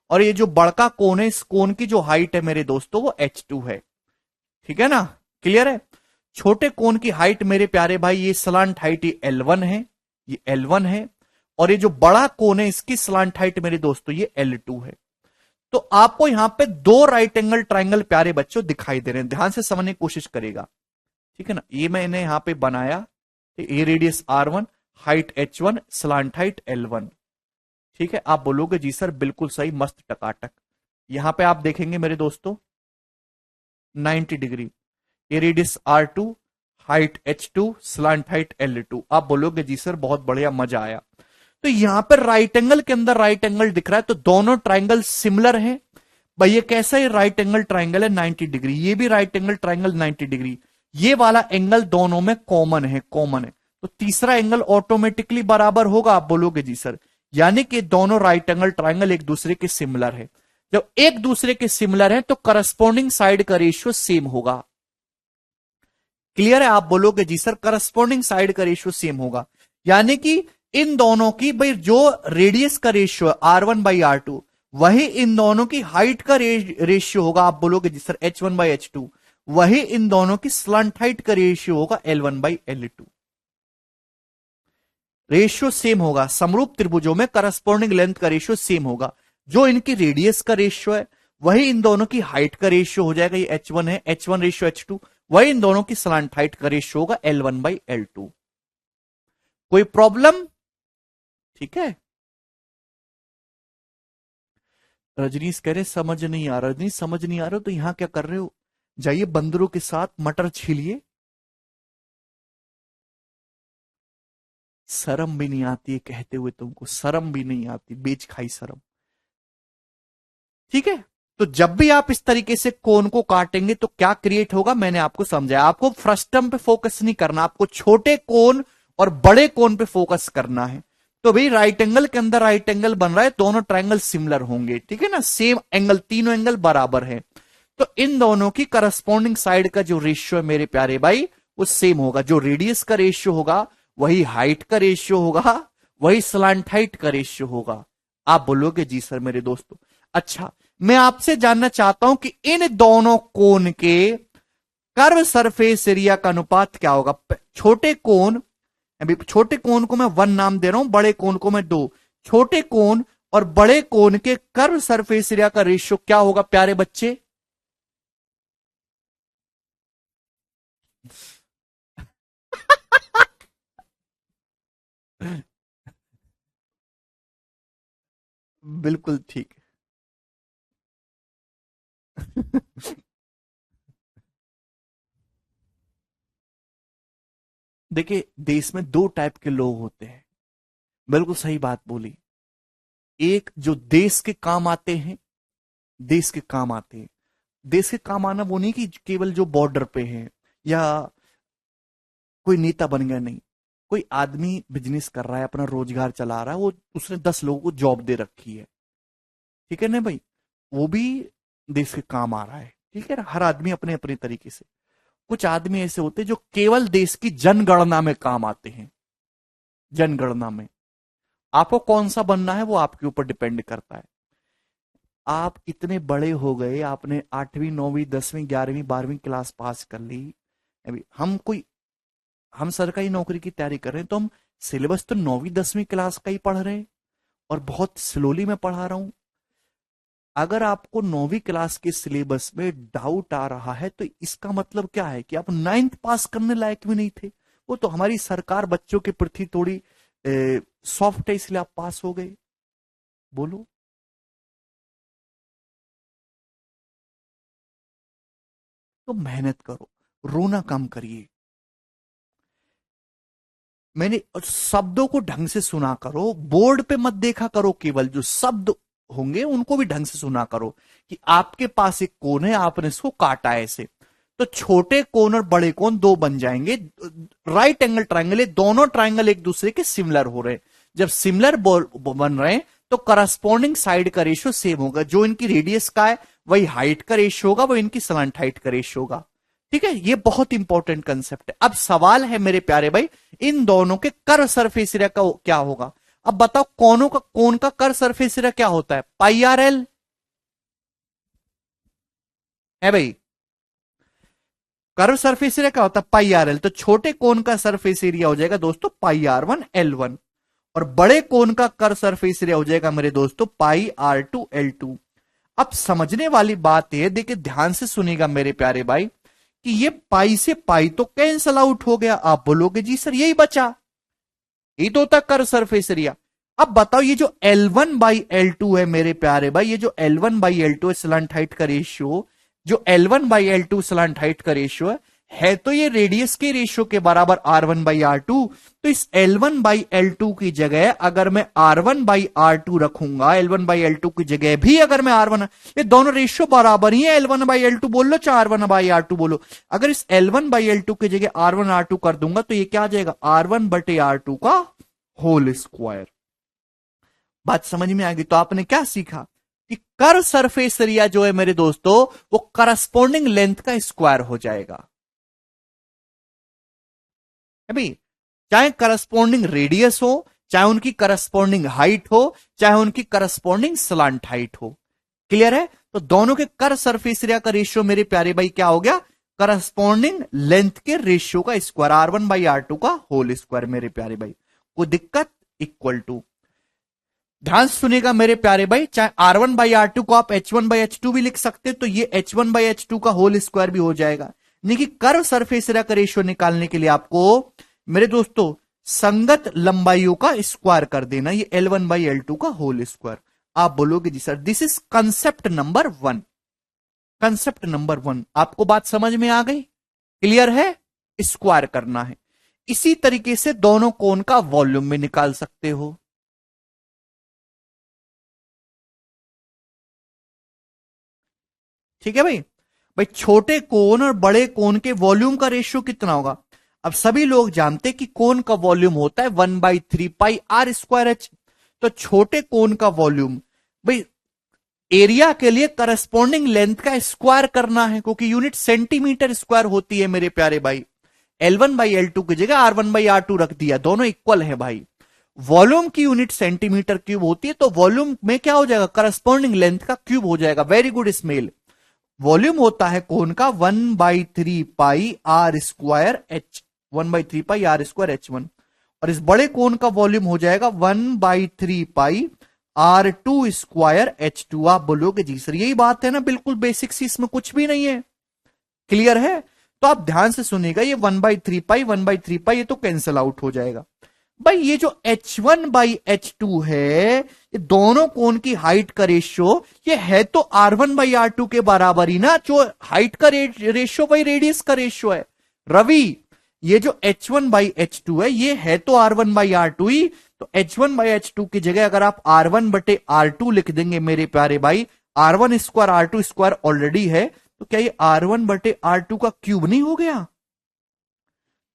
और ये जो बड़का कोन है इस कोन की जो हाइट है मेरे दोस्तों वो H2 है। ठीक है ना? क्लियर है? छोटे कोन की हाइट मेरे प्यारे भाई ये स्लांट हाइट ये L1 है, ये L1 है, और ये जो बड़ा कोन है इसकी स्लांट हाइट मेरे दोस्तों ये L2 है। तो आपको यहां पे दो राइट एंगल ट्राइंगल प्यारे बच्चों दिखाई दे रहे हैं, ध्यान से समझने की कोशिश करेगा, ठीक है ना। ये मैंने यहां पे बनाया, ये radius R1, height H1, slant height L1, ठीक है। आप बोलोगे जी सर बिल्कुल सही, मस्त टकाटक। यहां पे आप देखेंगे मेरे दोस्तों 90 डिग्री, ये radius R2, height H2, slant height L2। आप बोलोगे जी सर बहुत बढ़िया, मजा आया। तो यहां पर राइट एंगल के अंदर राइट एंगल दिख रहा है, तो दोनों ट्राइंगल सिमिलर है भाई। ये कैसा है, राइट एंगल ट्राइंगल है 90 डिग्री, ये भी राइट एंगल ट्राइंगल 90 डिग्री, ये वाला एंगल दोनों में कॉमन है, कॉमन है, तो तीसरा एंगल ऑटोमेटिकली बराबर होगा। आप बोलोगे जी सर, यानी कि दोनों राइट एंगल ट्राइंगल एक दूसरे के सिमिलर है। जब एक दूसरे के सिमिलर है तो करस्पॉन्डिंग साइड का रेशियो सेम होगा। क्लियर है? आप बोलोगे जी सर करस्पॉन्डिंग साइड का रेशियो सेम होगा, यानी कि इन दोनों की भाई जो रेडियस का रेशियो है R1/R2, वही इन दोनों की हाइट का रेशियो होगा। आप बोलोगे जी सर H1/H2, वही इन दोनों की स्लंट हाइट का रेशियो होगा L1/L2। रेशियो सेम होगा, समरूप त्रिभुजों में करस्पॉन्डिंग लेंथ का रेशियो सेम होगा। जो इनकी रेडियस का रेशियो है वही इन दोनों की हाइट का रेशियो हो जाएगा, ये H1 है, H1 रेशियो H2, वही इन दोनों की स्लंट हाइट का रेशियो होगा L1/L2। कोई प्रॉब्लम? ठीक है। रजनीश कह रहे समझ नहीं आ रहा। रजनीश समझ नहीं आ रहा तो यहां क्या कर रहे हो? जाइए बंदरों के साथ मटर छीलिए। शर्म भी नहीं आती है कहते हुए तुमको, शर्म भी नहीं आती, बेच खाई शर्म। ठीक है, तो जब भी आप इस तरीके से कोन को काटेंगे तो क्या क्रिएट होगा मैंने आपको समझाया। आपको फ्रस्टम पे फोकस नहीं करना, आपको छोटे कोन और बड़े कोन पे फोकस करना है। तो भाई राइट एंगल के अंदर राइट एंगल बन रहा है, दोनों ट्रायंगल सिमिलर होंगे, ठीक है ना, सेम एंगल, तीनों एंगल बराबर है, तो इन दोनों की करस्पॉन्डिंग साइड का जो रेशियो है मेरे प्यारे भाई वो सेम होगा। जो रेडियस का रेशियो होगा वही हाइट का रेशियो होगा, वही स्लांट हाइट का रेशियो होगा। आप बोलोगे जी सर मेरे दोस्तों। अच्छा, मैं आपसे जानना चाहता हूं कि इन दोनों कोन के कर्व सरफेस एरिया का अनुपात क्या होगा। छोटे कोन, अभी छोटे कोन को मैं 1 नाम दे रहा हूं, बड़े कोन को मैं 2। छोटे कोन और बड़े कोन के कर्व सरफेस एरिया का रेशियो क्या होगा प्यारे बच्चे? बिल्कुल ठीक। देखिए देश में 2 टाइप के लोग होते हैं, बिल्कुल सही बात बोली। एक जो देश के काम आते हैं, देश के काम आते हैं। देश के काम आना वो नहीं कि केवल जो बॉर्डर पे है या कोई नेता बन गया, नहीं। कोई आदमी बिजनेस कर रहा है, अपना रोजगार चला रहा है, वो उसने 10 लोगों को जॉब दे रखी है, ठीक है ना भाई, वो भी देश के काम आ रहा है, ठीक है ना। हर आदमी अपने अपने तरीके से। कुछ आदमी ऐसे होते हैं जो केवल देश की जनगणना में काम आते हैं, जनगणना में। आपको कौन सा बनना है वो आपके ऊपर डिपेंड करता है। आप इतने बड़े हो गए, आपने 8वीं 9वीं 10वीं 11वीं 12वीं क्लास पास कर ली, अभी हम सरकारी नौकरी की तैयारी कर रहे हैं तो हम सिलेबस तो 9वीं 10वीं क्लास का ही पढ़ रहे हैं और बहुत स्लोली मैं पढ़ा रहा हूं। अगर आपको 9वीं क्लास के सिलेबस में डाउट आ रहा है तो इसका मतलब क्या है कि आप 9th पास करने लायक भी नहीं थे। वो तो हमारी सरकार बच्चों के प्रति थोड़ी सॉफ्ट है, इसलिए आप पास हो गए। बोलो। तो मेहनत करो, रोना कम करिए। मैंने शब्दों को ढंग से सुना करो, बोर्ड पे मत देखा करो, केवल जो शब्द होंगे उनको भी ढंग से सुना करो कि आपके पास एक कोन है, आपने इसको काटा है ऐसे, तो छोटे कोन और बड़े कोन 2 बन जाएंगे। राइट एंगल ट्रायंगल है, दोनों ट्रायंगल एक दूसरे के सिमिलर हो रहे हैं। जब सिमिलर बन रहे हैं तो करस्पॉन्डिंग साइड का रेशियो सेम होगा। जो इनकी रेडियस का है वही हाइट का रेशियो होगा, वही इनकी स्लंट हाइट का रेशियो होगा, ठीक है। ये बहुत इंपॉर्टेंट कंसेप्ट है। अब सवाल है मेरे प्यारे भाई, इन दोनों के कर्व सरफेस एरिया का क्या होगा। अब बताओ कोन का कर्व सरफेस एरिया क्या होता है? πr_l है भाई। कर्व सरफेस एरिया क्या होता है? πr_l। तो छोटे कोन का सरफेस एरिया हो जाएगा दोस्तों πr1l1, और बड़े कोन का कर्व सरफेस एरिया हो जाएगा मेरे दोस्तों πr2l2। अब समझने वाली बात है, देखिए ध्यान से सुनिएगा मेरे प्यारे भाई, कि ये पाई से पाई तो कैंसल आउट हो गया। आप बोलोगे जी सर यही बचा, यही तो होता कर्व सरफेस एरिया। अब बताओ ये जो L1/L2 है मेरे प्यारे भाई, ये जो L1/L2 है स्लंट हाइट का रेशियो, जो L1/L2 स्लंट हाइट का रेशियो है, है तो ये रेडियस के रेशियो के बराबर R1/R2, तो इस L1/L2 की जगह अगर मैं R1/R2 रखूंगा, L1/L2 की जगह भी अगर मैं R1, ये दोनों रेशियो बराबर ही है, L1/L2 बोल लो चाहे R1/R2 बोलो, अगर इस L1/L2 की जगह R1/R2 कर दूंगा तो ये क्या आ जाएगा, R1/R2 का होल स्क्वायर। बात समझ में आ गई? तो आपने क्या सीखा कि कर्व सरफेस एरिया जो है मेरे दोस्तों, वो करस्पॉन्डिंग लेंथ का स्क्वायर हो जाएगा। भाई चाहे करस्पॉन्डिंग रेडियस हो, चाहे उनकी करस्पॉन्डिंग हाइट हो, चाहे उनकी करस्पॉन्डिंग स्लांट हाइट हो। क्लियर है? तो दोनों के कर सरफेस एरिया का रेशियो मेरे प्यारे भाई क्या हो गया, करस्पॉन्डिंग लेंथ के रेशियो का स्क्वायर, R1/R2 का होल स्क्वायर मेरे प्यारे भाई। कोई दिक्कत? इक्वल टू, ध्यान सुनेगा मेरे प्यारे भाई, चाहे R1/R2 को आप H1/H2 भी लिख सकते, तो ये H1/H2 का होल स्क्वायर भी हो जाएगा। यानी कि कर्व सरफेस एरिया का रेशियो निकालने के लिए आपको मेरे दोस्तों संगत लंबाइयों का स्क्वायर कर देना, ये L1/L2 का होल स्क्वायर। आप बोलोगे जी sir this is concept number 1। Concept number 1 आपको बात समझ में आ गई? क्लियर है? स्क्वायर करना है। इसी तरीके से दोनों कोण का वॉल्यूम भी निकाल सकते हो। ठीक है भाई? भाई छोटे कोण और बड़े कोण के वॉल्यूम का रेशियो कितना होगा? अब सभी लोग जानते हैं कि कोण का वॉल्यूम होता है 1/3πr²h। तो छोटे कोण का वॉल्यूम भाई एरिया के लिए करस्पॉन्डिंग लेंथ का स्क्वायर करना है, क्योंकि यूनिट सेंटीमीटर स्क्वायर होती है मेरे प्यारे भाई। L1/L2 की जगह R1/R2 रख दिया, दोनों इक्वल है भाई। वॉल्यूम की यूनिट सेंटीमीटर क्यूब होती है, तो वॉल्यूम में क्या हो जाएगा, करस्पॉन्डिंग लेंथ का क्यूब हो जाएगा। Very good smell. वॉल्यूम होता है कोण का 1/3πr²h, 1/3πr²h1। और इस बड़े कोण का वॉल्यूम हो जाएगा 1/3πr²h2। आप बोलोगे जी सर यही बात है ना, बिल्कुल बेसिक सी, इसमें कुछ भी नहीं है। क्लियर है? तो आप ध्यान से सुनिएगा, ये 1/3π ये तो कैंसल आउट हो जाएगा। भाई ये जो H1/H2 है, ये दोनों कोण की हाइट का रेशियो, ये है तो R1/R2 के बराबर ही ना, जो हाइट का रेशियो वही रेडियस का रेशियो है। रवि ये जो H1/H2 है, ये है तो R1/R2 ही, तो H1/H2 की जगह अगर आप R1/R2 लिख देंगे मेरे प्यारे भाई, R1² R2² ऑलरेडी है, तो क्या ये R1/R2 का क्यूब नहीं हो गया?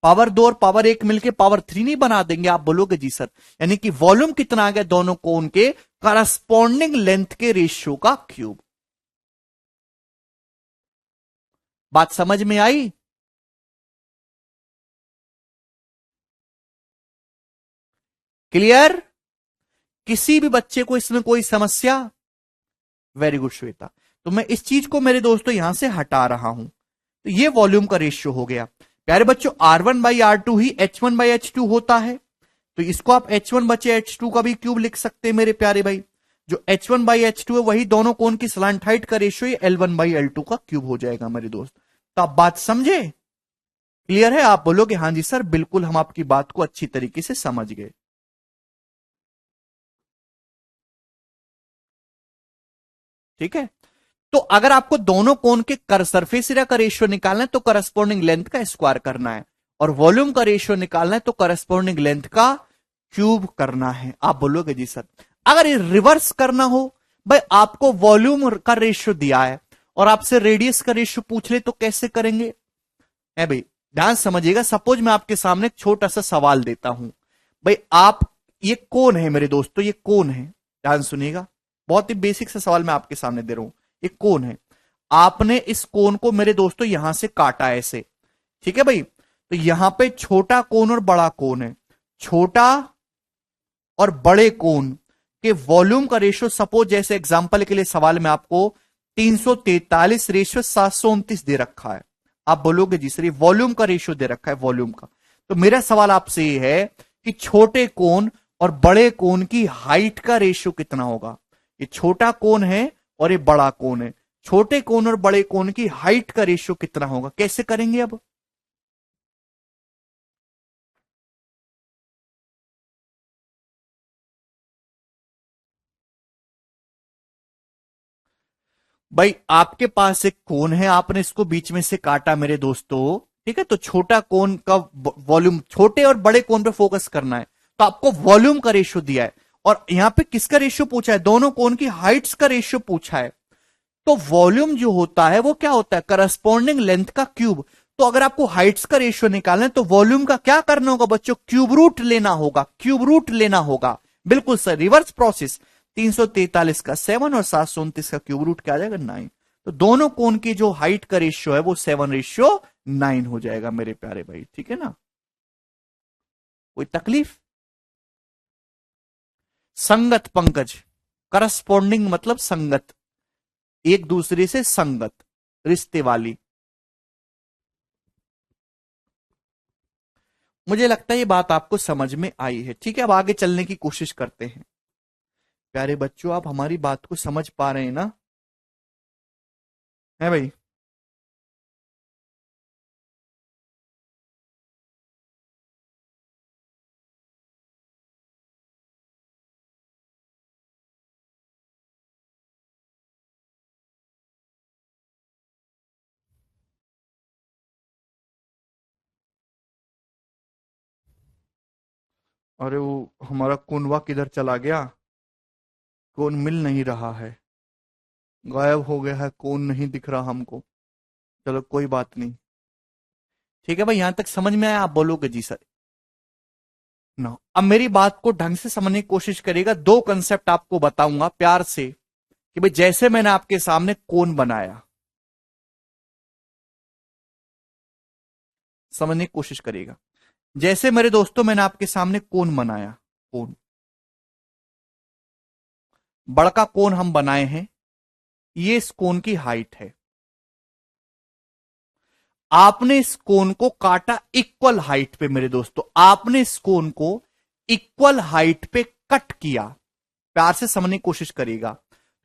पावर 2 और पावर 1 मिलके पावर 3 नहीं बना देंगे? आप बोलोगे जी सर, यानी कि वॉल्यूम कितना आ गया दोनों कोण के करस्पॉन्डिंग लेंथ के रेशियो का क्यूब। बात समझ में आई? क्लियर? किसी भी बच्चे को इसमें कोई समस्या? Very good Shweta. तो मैं इस चीज को मेरे दोस्तों यहां से हटा रहा हूं। तो ये वॉल्यूम का रेशियो हो गया। प्यारे बच्चों R1/R2 ही H1/H2 होता है, तो इसको आप H1/H2 का भी क्यूब लिख सकते हैं मेरे प्यारे भाई। जो H1/H2 है वही दोनों कोण की स्लांट हाइट का रेशियो L1/L2 का क्यूब हो जाएगा मेरे दोस्त। तो आप बात समझे? क्लियर है? आप बोलोगे हाँ जी सर बिल्कुल, हम आपकी बात को अच्छी तरीके से समझ गए। ठीक है? तो अगर आपको दोनों कोण के कर सरफेस एरिया का रेशियो निकालना है तो करस्पॉन्डिंग लेंथ का स्क्वायर करना है, और वॉल्यूम का रेशियो निकालना है तो करस्पॉन्डिंग लेंथ का क्यूब करना है। आप बोलोगे जी सर अगर ये रिवर्स करना हो, भाई आपको वॉल्यूम का रेशियो दिया है और आपसे रेडियस का रेशियो पूछ ले तो कैसे करेंगे? है भाई ध्यान समझिएगा, सपोज मैं आपके सामने एक छोटा सा सवाल देता हूं। भाई आप, ये कौन है मेरे दोस्तों, ये कौन है? ध्यान सुनिएगा, बहुत ही बेसिक सा सवाल मैं आपके सामने दे रहा हूं। ये कौन है? आपने इस कोण को मेरे दोस्तों यहां से काटा ऐसे, ठीक है भाई? तो यहां पे छोटा कोण और बड़ा कोण है। छोटा और बड़े कोण के वॉल्यूम का रेशियो, सपोज जैसे एग्जांपल के लिए सवाल में आपको 343/729 दे रखा है। आप बोलोगे जी सर ये वॉल्यूम का रेशियो दे रखा है, वॉल्यूम का। तो मेरा सवाल आपसे ये है कि छोटे कोण और बड़े कोण की हाइट का रेशियो कितना होगा? ये छोटा कोण है और ये बड़ा कोण है, छोटे कोण और बड़े कोण की हाइट का रेशियो कितना होगा? कैसे करेंगे अब? भाई आपके पास एक कोण है, आपने इसको बीच में से काटा मेरे दोस्तों, ठीक है, तो छोटा कोन का वॉल्यूम, छोटे और बड़े कोन पे फोकस करना है, तो आपको वॉल्यूम का रेशियो दिया है, और यहां पे किसका रेशियो पूछा है, दोनों कोन की हाइट्स का रेशियो पूछा है। तो वॉल्यूम जो होता है वो क्या होता है, करस्पॉन्डिंग लेंथ का क्यूब। तो अगर आपको हाइट्स का रेशियो निकालना है तो वॉल्यूम का क्या करना होगा बच्चों, क्यूब रूट लेना होगा, क्यूब रूट लेना होगा। बिल्कुल सर, रिवर्स प्रोसेस। 343 का 7 और 729 का क्यूब रूट क्या आ जाएगा 9। तो दोनों कोण की जो हाइट का रेशियो है वो 7:9 हो जाएगा मेरे प्यारे भाई, ठीक है ना। कोई तकलीफ? संगत पंकज, करस्पॉन्डिंग मतलब संगत, एक दूसरे से संगत, रिश्ते वाली। मुझे लगता है ये बात आपको समझ में आई है, ठीक है। अब आगे चलने की कोशिश करते हैं। प्यारे बच्चों, आप हमारी बात को समझ पा रहे हैं ना, है भाई? अरे वो हमारा कुनवा किधर चला गया, कौन मिल नहीं रहा है, गायब हो गया है, कौन नहीं दिख रहा हमको। चलो कोई बात नहीं, ठीक है भाई, यहां तक समझ में आया? आप बोलोगे जी सर ना। अब मेरी बात को ढंग से समझने की कोशिश करिएगा। दो कंसेप्ट आपको बताऊंगा प्यार से, कि भाई जैसे मैंने आपके सामने कोन बनाया, समझने की कोशिश करिएगा। जैसे मेरे दोस्तों मैंने आपके सामने कोन बनाया, कोन, बड़का कोन हम बनाए हैं, ये इस कोन की हाइट है। आपने इस कोन को काटा इक्वल हाइट पे मेरे दोस्तों, आपने इस कोन को इक्वल हाइट पे कट किया। प्यार से समझने की कोशिश करिएगा।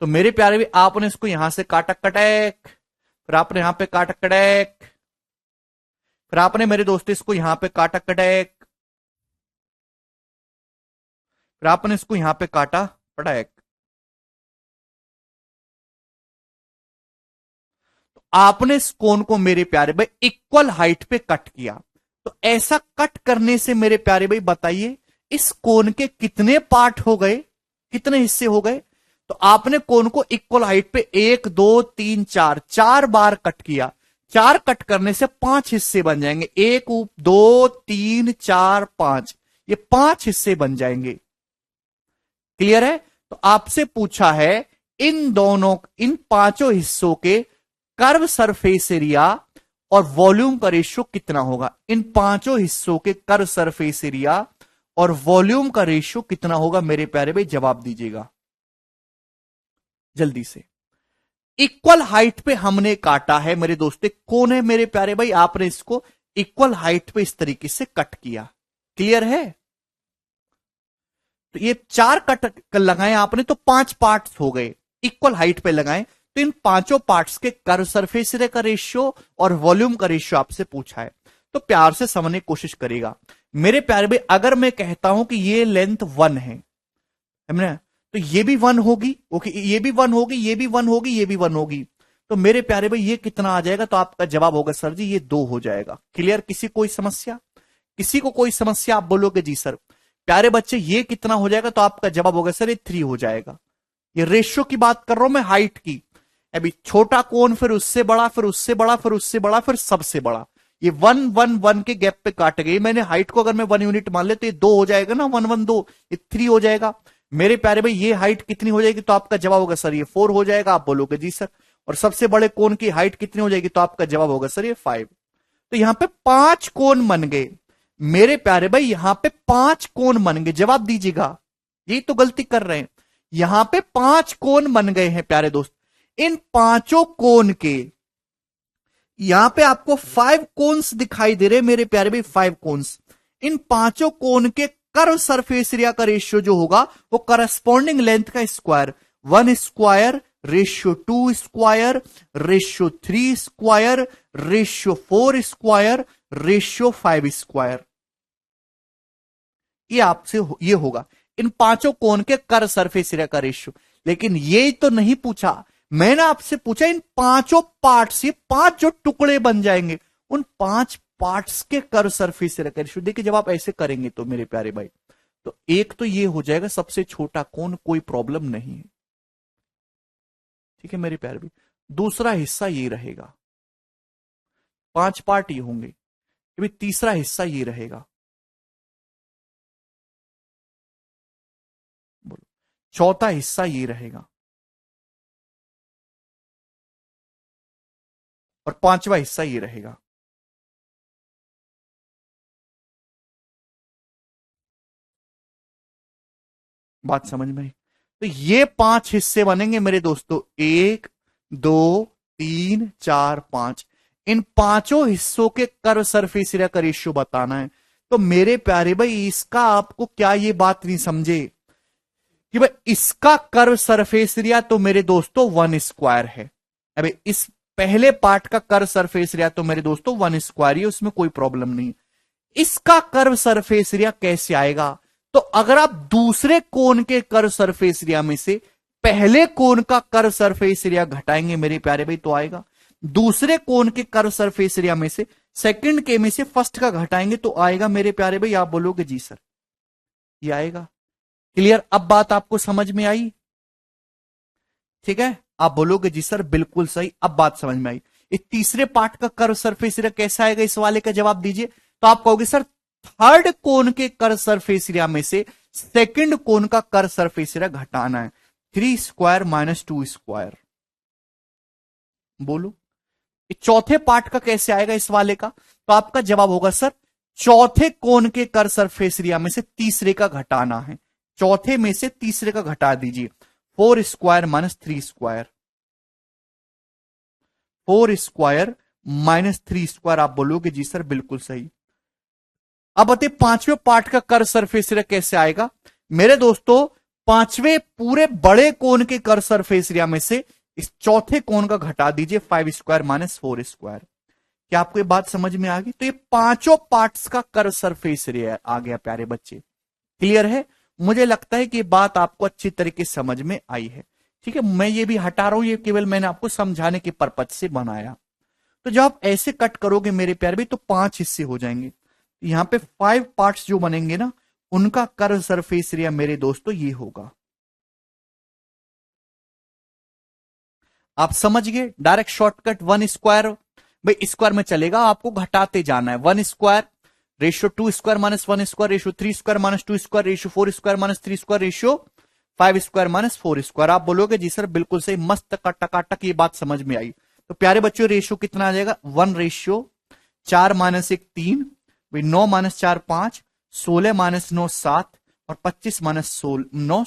तो मेरे प्यारे भी, आपने इसको यहां से काटा कटैक, फिर आपने यहां पे काटा कटैक, फिर आपने मेरे दोस्तों इसको यहां पे काटा कटैक, फिर आपने इसको यहां पे काटा पटैक। तो आपने इस कोन को मेरे प्यारे भाई इक्वल हाइट पे कट किया। तो ऐसा कट करने से मेरे प्यारे भाई बताइए, इस कोन के कितने पार्ट हो गए, कितने हिस्से हो गए। तो आपने कोन को इक्वल हाइट पे 1 2 3 4 चार बार कट किया। चार कट करने से 5 हिस्से बन जाएंगे, 1 2 3 4 5, ये 5 हिस्से बन जाएंगे। क्लियर है? तो आपसे पूछा है इन दोनों, इन पांचों हिस्सों के कर्व सरफेस एरिया और वॉल्यूम का रेशियो कितना होगा। इन पांचों हिस्सों के कर्व सरफेस एरिया और वॉल्यूम का रेशियो कितना होगा मेरे प्यारे भाई, जवाब दीजिएगा जल्दी से। इक्वल हाइट पे हमने काटा है मेरे दोस्तों, कौन है मेरे प्यारे भाई, आपने इसको इक्वल हाइट पे इस तरीके से कट किया। क्लियर है? तो ये चार कट लगाए आपने तो 5 पार्ट्स हो गए, इक्वल हाइट पे लगाए। तो इन पांचों पार्ट्स के कर्व सरफेस एरिया का रेशियो और वॉल्यूम का रेशियो आपसे पूछा है। तो प्यार से समझने की कोशिश करेगा मेरे प्यारे भाई। अगर मैं कहता हूं कि ये लेंथ 1 है, तो ये भी 1 होगी, ओके, ये भी 1 होगी, ये भी 1 होगी, ये भी 1 होगी। तो मेरे प्यारे भाई ये कितना आ जाएगा, तो आपका जवाब होगा सर जी ये 2 हो जाएगा। क्लियर? किसी कोई समस्या? किसी को कोई समस्या? आप बोलोगे जी सर। प्यारे बच्चे ये कितना हो जाएगा, तो आपका जवाब होगा सर ये 3 हो जाएगा। ये रेशियो की बात कर रहा हूं मैं, हाइट की। अभी छोटा कोण, फिर उससे बड़ा, फिर उससे बड़ा, फिर उससे बड़ा, फिर सबसे बड़ा। ये 1 1 1 के गैप पे काट गई। मैंने हाइट को अगर मैं 1 यूनिट मान ले तो ये 2 हो जाएगा ना, 1 1 2, ये 3 हो जाएगा। मेरे प्यारे भाई ये हाइट कितनी हो जाएगी, तो आपका जवाब होगा सर ये 4 हो जाएगा। आप बोलोगे जी सर। और सबसे बड़े कोण की हाइट कितनी हो जाएगी, तो आपका जवाब होगा सर ये 5। तो यहां पे 5 कोण बन गए मेरे प्यारे भाई, यहां पे 5 कोण बन गए। जवाब दीजिएगा, यही तो गलती कर रहे हैं। यहां पे 5 कोण बन गए हैं प्यारे दोस्त। इन पांचों कोण के, यहां पे आपको 5 कोन्स दिखाई दे रहे हैं मेरे प्यारे भाई, 5 कोन्स। इन पांचों कोण के कर्व सरफेस एरिया का रेशियो जो होगा वो करस्पॉन्डिंग लेंथ का square, 1 square ratio 2 square ratio 3 square ratio 4 square ratio 5 square, ये आपसे ये होगा इन पांचों कोण के कर्व सरफेस एरिया का रेशियो। लेकिन ये तो नहीं पूछा, मैंने आपसे पूछा इन पांचों पार्ट से 5 जो टुकड़े बन जाएंगे, उन 5 पार्ट्स के कर्व सरफेस एरिया का रेशियो। देखिए जब आप ऐसे करेंगे तो मेरे प्यारे भाई, तो एक तो ये हो जाएगा सबसे छोटा कोण, कोई प्रॉब्लम नहीं है, ठीक है मेरे प्यारे भाई। दूसरा हिस्सा ये रहेगा, 5 पार्ट ये होंगे, भी तीसरा हिस्सा ये रहेगा, बोलो, चौथा हिस्सा ये रहेगा, और 5वां हिस्सा ये रहेगा। बात समझ में आई? तो ये 5 हिस्से बनेंगे मेरे दोस्तों, 1 2 3 4 5। इन पांचों हिस्सों के कर्व सरफेस एरिया का रेशियो बताना है। तो मेरे प्यारे भाई इसका आपको क्या ये बात नहीं समझे कि भाई इसका कर्व सरफेस एरिया तो मेरे दोस्तों 1 स्क्वायर है। अबे इस पहले पार्ट का कर्व सरफेस एरिया तो मेरे दोस्तों 1 स्क्वायर ही है, उसमें कोई प्रॉब्लम नहीं। इसका कर्व सरफेस एरिया कैसे आएगा? तो अगर आप दूसरे कोण के कर्व सरफेस एरिया में से पहले कोण का कर्व सरफेस एरिया घटाएंगे मेरे प्यारे भाई तो आएगा। दूसरे कोण के कर्व सरफेस एरिया में से सेकंड के में से फर्स्ट का घटाएंगे तो आएगा मेरे प्यारे भाई। आप बोलोगे जी सर ये आएगा। क्लियर? अब बात आपको समझ में आई? ठीक है, आप बोलोगे जी सर बिल्कुल सही, अब बात समझ में आई। इस तीसरे पार्ट का कर्व सरफेस एरिया कैसा आएगा, इस वाले का जवाब दीजिए। तो आप कहोगे सर थर्ड कोण के कर्व सरफेस एरिया में से सेकंड कोण का कर्व सरफेस एरिया घटाना है, 3 स्क्वायर माइनस 2 स्क्वायर। बोलो चौथे पार्ट का कैसे आएगा इस वाले का? तो आपका जवाब होगा सर चौथे कोण के कर्व सरफेस एरिया में से तीसरे का घटाना है। चौथे में से तीसरे का घटा दीजिए, 4 square minus 3 square, 4 square minus 3 square. आप बोलोगे जी सर बिल्कुल सही। अब बताइए पांचवें पार्ट का कर्व सरफेस एरिया कैसे आएगा मेरे दोस्तों? पांचवें पूरे बड़े कोण के कर्व सरफेस एरिया में से इस चौथे कोण का घटा दीजिए, 5 स्क्वायर माइनस 4 स्क्वायर। क्या आपको ये बात समझ में आ गई? तो ये पांचों पार्ट्स का कर्व सरफेस एरिया आ गया प्यारे बच्चे। क्लियर है? मुझे लगता है कि ये बात आपको अच्छी तरीके से समझ में आई है। ठीक है, मैं ये भी हटा रहा हूं, ये केवल मैंने आपको समझाने के पर्पज से बनाया। तो जब आप ऐसे कट करोगे मेरे प्यारे भी तो 5 हिस्से हो जाएंगे। यहां पे 5 पार्ट्स जो बनेंगे ना उनका कर्व सरफेस एरिया मेरे दोस्तों ये होगा। आप समझ गए? डायरेक्ट शॉर्टकट 1 स्क्वायर, भाई स्क्वायर में चलेगा, आपको घटाते जाना है। 1 square ratio 2 square minus 1 square ratio 3 square minus 2 square ratio 4 square minus 3 square ratio 5 square minus 4 square. आप बोलोगे जी सर बिल्कुल सही, मस्त टकाटक ये बात समझ में आई। तो प्यारे बच्चों रेशियो कितना आ जाएगा? 1 रेशियो 4 माइनस 1 3, 9 माइनस 4 5, 16 माइनस 9 7 और 25 माइनस 9,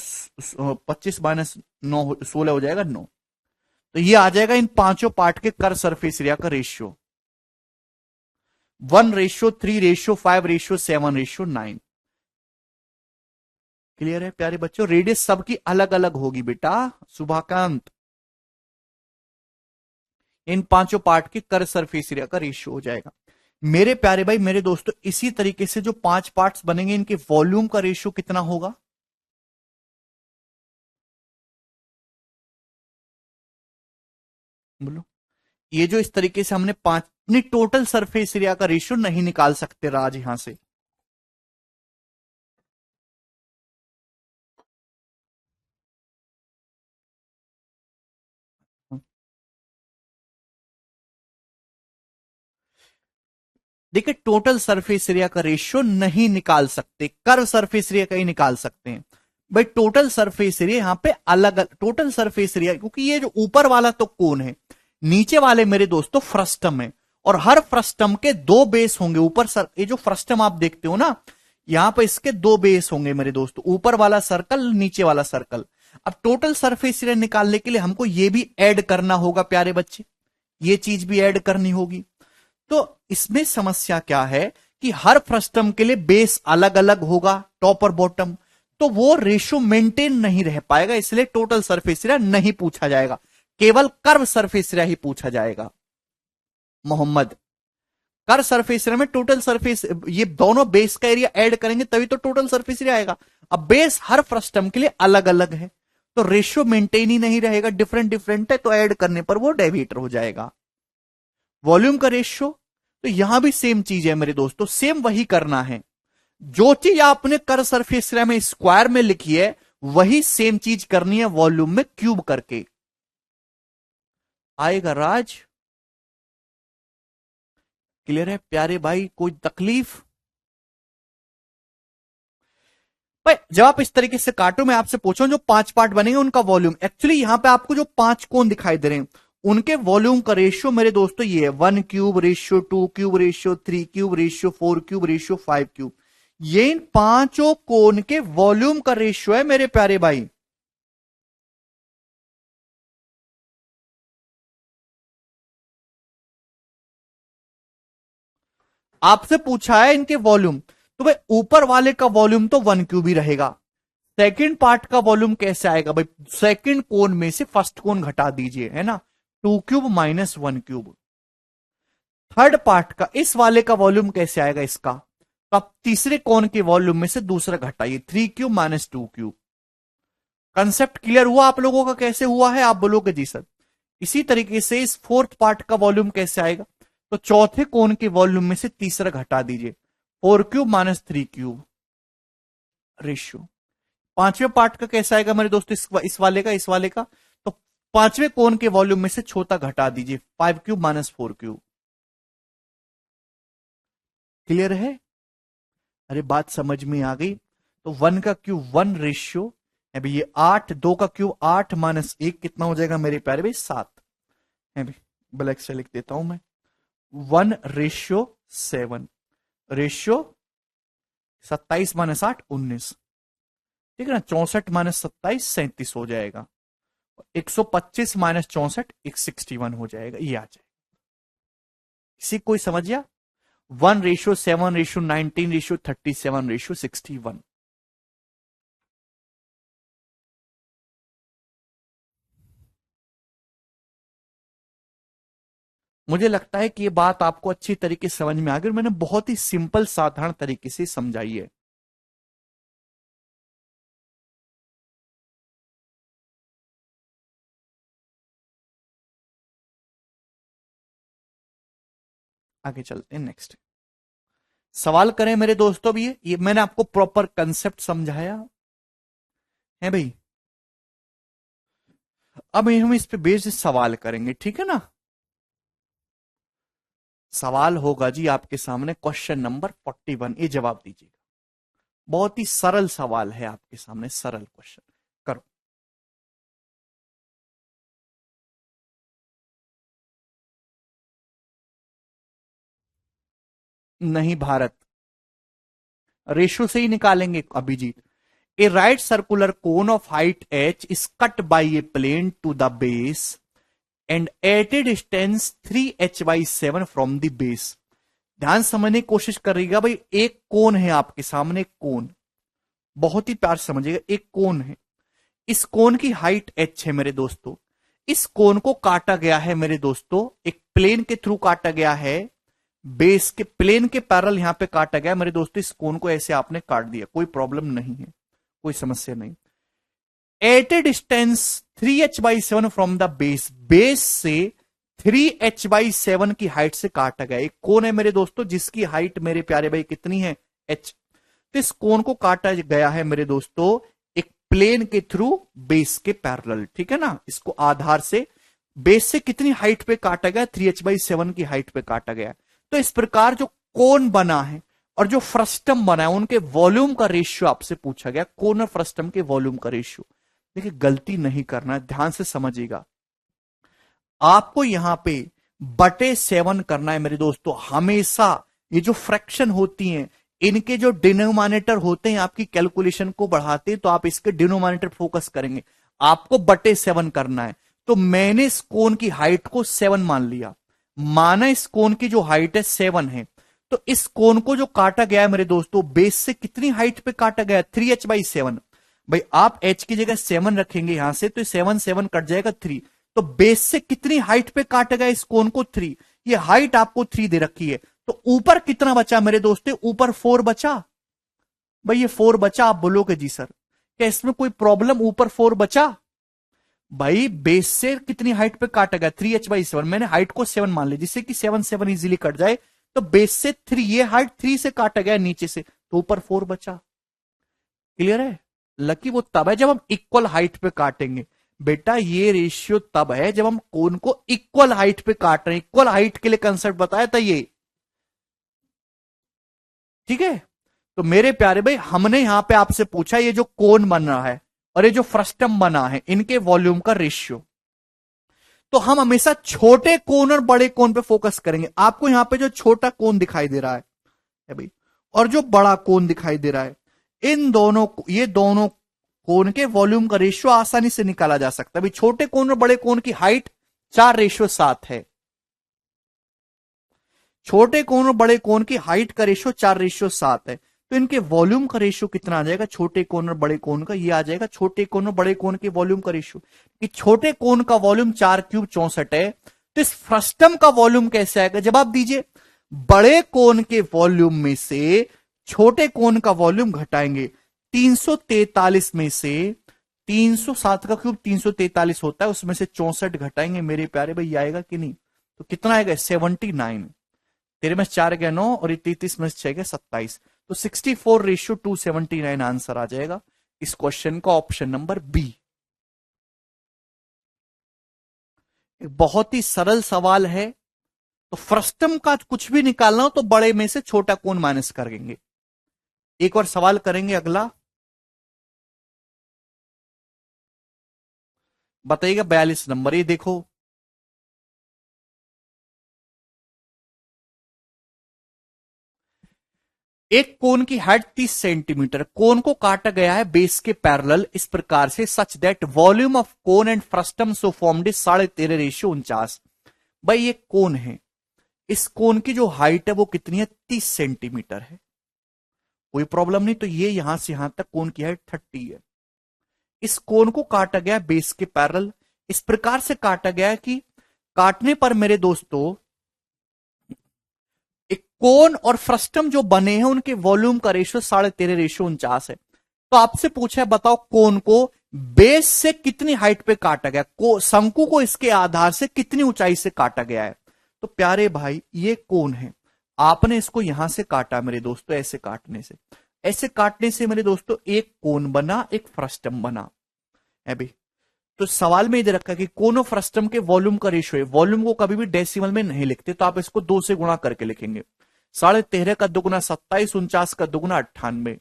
25 माइनस 9 16 हो जाएगा 9। तो ये आ जाएगा इन पांचों पार्ट के कर्व सरफेस एरिया का ratio, 1 ratio 3 ratio 5 ratio 7 ratio 9। Clear है प्यारे बच्चों? रेडियस सबकी अलग अलग होगी बेटा शुभाकांत। इन पांचों पार्ट के कर्व सरफेस एरिया का रेशियो हो जाएगा मेरे प्यारे भाई। मेरे दोस्तों इसी तरीके से जो 5 पार्ट्स बनेंगे इनके वॉल्यूम का रेशियो कितना होगा? बोलो। ये जो इस तरीके से हमने 5 अपनी टोटल सरफेस एरिया का रेशियो नहीं निकाल सकते राज यहां से। देखिए टोटल सरफेस एरिया का रेशियो नहीं निकाल सकते, कर्व सरफेस एरिया का ही निकाल सकते हैं भाई। टोटल सरफेस एरिया यहां पे अलग अलग टोटल सरफेस एरिया, क्योंकि ये जो ऊपर वाला तो कोण है, नीचे वाले मेरे दोस्तों फ्रस्टम है, और हर फ्रस्टम के 2 बेस होंगे। ऊपर ये जो फ्रस्टम आप देखते हो ना, यहां पे इसके 2 बेस होंगे मेरे दोस्तों, ऊपर वाला सर्कल नीचे वाला सर्कल। अब टोटल सरफेस एरिया निकालने के लिए हमको ये भी ऐड करना होगा प्यारे बच्चे, ये चीज भी ऐड करनी होगी। तो इसमें समस्या क्या है कि हर फ्रस्टम के लिए बेस अलग अलग होगा, टॉप और बॉटम, तो वो रेशियो मेंटेन नहीं रह पाएगा, इसलिए टोटल सरफेस एरिया नहीं पूछा जाएगा, केवल कर्व सरफेस एरिया ही पूछा जाएगा। मोहम्मद, कर्व सरफेस एरिया में टोटल सरफेस, ये दोनों बेस का एरिया ऐड करेंगे तभी तो टोटल सरफेस एरिया आएगा। अब बेस हर फ्रस्टम के लिए अलग अलग है तो रेशियो मेंटेन ही नहीं रहेगा, डिफरेंट डिफरेंट है, तो ऐड करने पर वो डेविएटर हो जाएगा। वॉल्यूम का रेशियो तो यहां भी सेम चीज है मेरे दोस्तों, सेम वही करना है। जो चीज आपने कर सरफेस एरिया में स्क्वायर में लिखी है वही सेम चीज करनी है वॉल्यूम में क्यूब करके। आएगा राज? क्लियर है प्यारे भाई? कोई तकलीफ? भाई जब आप इस तरीके से काटो, मैं आपसे पूछूं जो 5 पार्ट बनेंगे उनका वॉल्यूम, एक्चुअली यहां पे आपको जो 5 कोण दिखाई दे रहे हैं उनके वॉल्यूम का रेशियो मेरे दोस्तों ये है 1 cube ratio 2 cube ratio 3 cube ratio 4 cube ratio 5 cube. ये इन पांचों कोण के वॉल्यूम का रेशियो है मेरे प्यारे भाई। आपसे पूछा है इनके वॉल्यूम, तो भाई ऊपर वाले का वॉल्यूम तो 1 क्यूब ही रहेगा। सेकंड पार्ट का वॉल्यूम कैसे आएगा भाई? सेकंड कोण में से फर्स्ट कोण घटा दीजिए, है ना, 2 cube minus 1 cube. Third part का इस वाले का वॉल्यूम कैसे आएगा इसका? तो आप तीसरे कोण के वॉल्यूम में से दूसरा घटाइए, 3 cube minus 2 cube. Concept clear हुआ आप लोगों का? कैसे हुआ है आप बोलोगे जी सर। इसी तरीके से इस फोर्थ पार्ट का वॉल्यूम कैसे आएगा? तो चौथे कोण के वॉल्यूम में से तीसरा घटा दीजिए, 4 क्यूब माइनस 3 क्यूब रेशियो। पांचवें पार्ट का कैसा आएगा मेरे दोस्तों? इस वाले का तो पांचवें कोण के वॉल्यूम में से छोटा घटा दीजिए, 5 क्यूब माइनस 4 क्यूब। क्लियर है? अरे बात समझ में आ गई? तो 1 का क्यूब 1 रेशियो है भाई, ये 8, 2 का क्यूब 8 माइनस 1 कितना हो जाएगा मेरे प्यारे भाई? 7 है भाई। ब्लैक से लिख देता हूं मैं, 1 रेशियो 7 रेशियो 27 माइनस 8 19, ठीक है ना। 64 माइनस 27 37 हो जाएगा। 125 माइनस 64 161 हो जाएगा, ये आ जाएगा। इसी कोई समझ गया? 1 रेशियो 7 रेशियो 19 रेशियो 37 रेशियो 61। मुझे लगता है कि ये बात आपको अच्छी तरीके से समझ में आ गई, मैंने बहुत ही सिंपल साधारण तरीके से समझाई है। आगे चलते हैं नेक्स्ट सवाल करें मेरे दोस्तों। भी ये मैंने आपको प्रॉपर कंसेप्ट समझाया है भाई। अब हम इस पे बेस्ड सवाल करेंगे, ठीक है ना। सवाल होगा जी आपके सामने क्वेश्चन नंबर 41, ये जवाब दीजिएगा। बहुत ही सरल सवाल है आपके सामने, सरल क्वेश्चन। करो। नहीं भारत, रेशो से ही निकालेंगे Abhijit. A right circular cone of height h is cut by a plane to the base and at a distance 3h/7 from the base. ध्यान समझने की कोशिश करिएगा भाई। एक कोन है आपके सामने, एक कोन, बहुत ही प्यार से समझिएगा। एक कोन है, इस कोन की हाइट h है मेरे दोस्तों। इस कोन को काटा गया है मेरे दोस्तों, एक प्लेन के थ्रू काटा गया है, बेस के प्लेन के पैरेलल यहां पे काटा गया मेरे दोस्तों। इस कोन को ऐसे आपने काट दिया, कोई प्रॉब्लम नहीं है, कोई समस्या नहीं। At a distance 3h/7 from the base, base से 3h/7 की हाइट से काटा गया एक कोन है मेरे दोस्तों, जिसकी हाइट मेरे प्यारे भाई कितनी है? h। तो इस कोन को काटा गया है मेरे दोस्तों एक प्लेन के थ्रू बेस के पैरेलल, ठीक है ना। इसको आधार से बेस से कितनी हाइट पे काटा गया? 3h/7 की हाइट पे काटा गया। तो इस प्रकार जो कोन बना है और जो फ्रस्टम बना है उनके वॉल्यूम का रेशियो आपसे पूछा गया, कोन और फ्रस्टम के वॉल्यूम का रेशियो। देखिए गलती नहीं करना है, ध्यान से समझिएगा। आपको यहां पे बटे 7 करना है मेरे दोस्तों। हमेशा ये जो फ्रैक्शन होती हैं इनके जो डिनोमिनेटर होते हैं आपकी कैलकुलेशन को बढ़ाते हैं, तो आप इसके डिनोमिनेटर फोकस करेंगे। आपको बटे 7 करना है। तो मैंने इस कोन की हाइट को 7 मान लिया, माना इस कोन की जो हाइट है 7 है। तो इस कोन को जो काटा गया है मेरे दोस्तों, बेस से कितनी हाइट पे काटा गया? 3h/7। भाई आप h की जगह 7 रखेंगे यहां से, तो 7 7 कट जाएगा 3। तो बेस से कितनी हाइट पे काटा गया इस कोन को? 3। ये हाइट आपको 3 दे रखी है। तो ऊपर कितना बचा मेरे दोस्तों? ऊपर 4 बचा। भाई ये 4 बचा। आप बोलोगे जी सर क्या इसमें कोई प्रॉब्लम? ऊपर 4 बचा। भाई बेस से कितनी हाइट पे काटा गया? 3h/7। मैंने हाइट को 7 मान लिया, जिससे कि 7 7 इजीली कट जाए, तो बेस से 3, ये हाइट 3 से काटा गया नीचे से, तो ऊपर 4 बचा। क्लियर है? लकी वो तब है जब हम इक्वल हाइट पे काटेंगे बेटा, ये रेशियो तब है जब हम कोन को इक्वल हाइट पे काट रहे हैं। इक्वल हाइट के लिए कंसेप्ट बताया था ये, ठीक है? तो मेरे प्यारे भाई, हमने यहां पे आपसे पूछा ये जो कोन बन रहा है और ये जो फ्रस्टम बना है, इनके वॉल्यूम का रेशियो। तो हम हमेशा छोटे कोन और बड़े कोन पे फोकस करेंगे। आपको यहां पे जो छोटा कोन दिखाई दे रहा है भाई, और जो बड़ा कोन दिखाई दे रहा है, इन दोनों, ये दोनों कोन के वॉल्यूम का रेशियो आसानी से निकाला जा सकता है। भाई छोटे कोन और बड़े कोन की हाइट 4:7 है। छोटे कोन और बड़े कोन की हाइट का रेशियो 4:7 है। तो इनके वॉल्यूम का रेशियो कितना आ जाएगा? छोटे कोन और बड़े कोन का ये आ जाएगा छोटे कोन और बड़े कोन के वॉल्यूम का रेशियो। कि छोटे कोन का वॉल्यूम 4³ 64 है, तो इस फ्रस्टम का वॉल्यूम कैसे आएगा? जवाब दीजिए। बड़े कोन के वॉल्यूम में से छोटे कोन का वॉल्यूम घटाएंगे। 343 में से 307 का क्यूब 343 होता है, उसमें से 64 घटाएंगे मेरे प्यारे भाई, आएगा कि नहीं? तो कितना आएगा? 79। तेरे में 4 गया 9 और 33 में 6 गया 27। तो 64:279 आंसर आ जाएगा इस क्वेश्चन का, ऑप्शन नंबर बी। एक बहुत ही सरल सवाल है। तो फ्रस्टम का कुछ भी निकालना हो तो बड़े में से छोटा कोण माइनस करेंगे। एक और सवाल करेंगे अगला, बताइएगा 42 नंबर। ये देखो, एक कोन की हाइट 30 सेंटीमीटर, कोन को काटा गया है बेस के पैरेलल इस प्रकार से such that volume of cone and frustum so formed is 13:49। भाई ये कोन है, इस कोन की जो हाइट है वो कितनी है? 30 सेंटीमीटर है। कोई प्रॉब्लम नहीं। तो ये यहां से यहां तक कोन की हाइट 30 है। इस कोन को काटा गया बेस के पैरेलल, इस प्रकार से काटा गया कि काटने पर मेरे दोस्तों एक कोन और फ्रस्टम जो बने हैं उनके वॉल्यूम का रेशियो 13:49 है। तो आपसे पूछा है बताओ कोन को बेस से कितनी हाइट पे काटा गया, शंकु को इसके आधार से कितनी ऊंचाई से काटा गया है। तो प्यारे भाई ये कोन है, आपने इसको यहां से काटा मेरे दोस्तों, ऐसे काटने से मेरे दोस्तों एक कोन बना, एक फ्रस्टम बना है भाई। तो सवाल में इधर रखा कि कोन और फ्रस्टम के वॉल्यूम का रेशियो है। वॉल्यूम को कभी भी डेसिमल में नहीं लिखते, तो आप इसको 2 से गुणा करके लिखेंगे। 13.5 का दुगुना 27, 49 का दुगुना 98।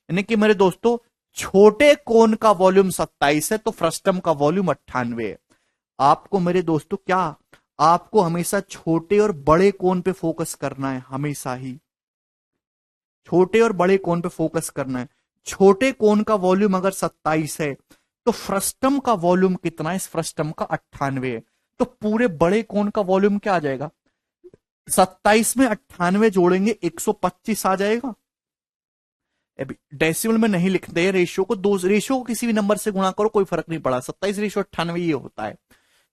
यानी कि मेरे दोस्तों छोटे कोन का वॉल्यूम 27 है, तो फ्रस्टम का वॉल्यूम 98 है। आपको मेरे दोस्तों क्या, आपको हमेशा छोटे और बड़े कोन पे फोकस करना है, हमेशा ही छोटे और बड़े कोन पे फोकस करना है। छोटे कोन का वॉल्यूम अगर 27 है तो फ्रस्टम का वॉल्यूम कितना है? इस फ्रस्टम का 98 है। तो पूरे बड़े कोन का वॉल्यूम क्या आ जाएगा? 27 में 98 जोड़ेंगे 125 आ जाएगा। डेसिमल में नहीं लिखते, रेशियो को रेशियो को किसी भी नंबर से गुणा करो, कोई फर्क नहीं पड़ा। 27:98 ये होता है।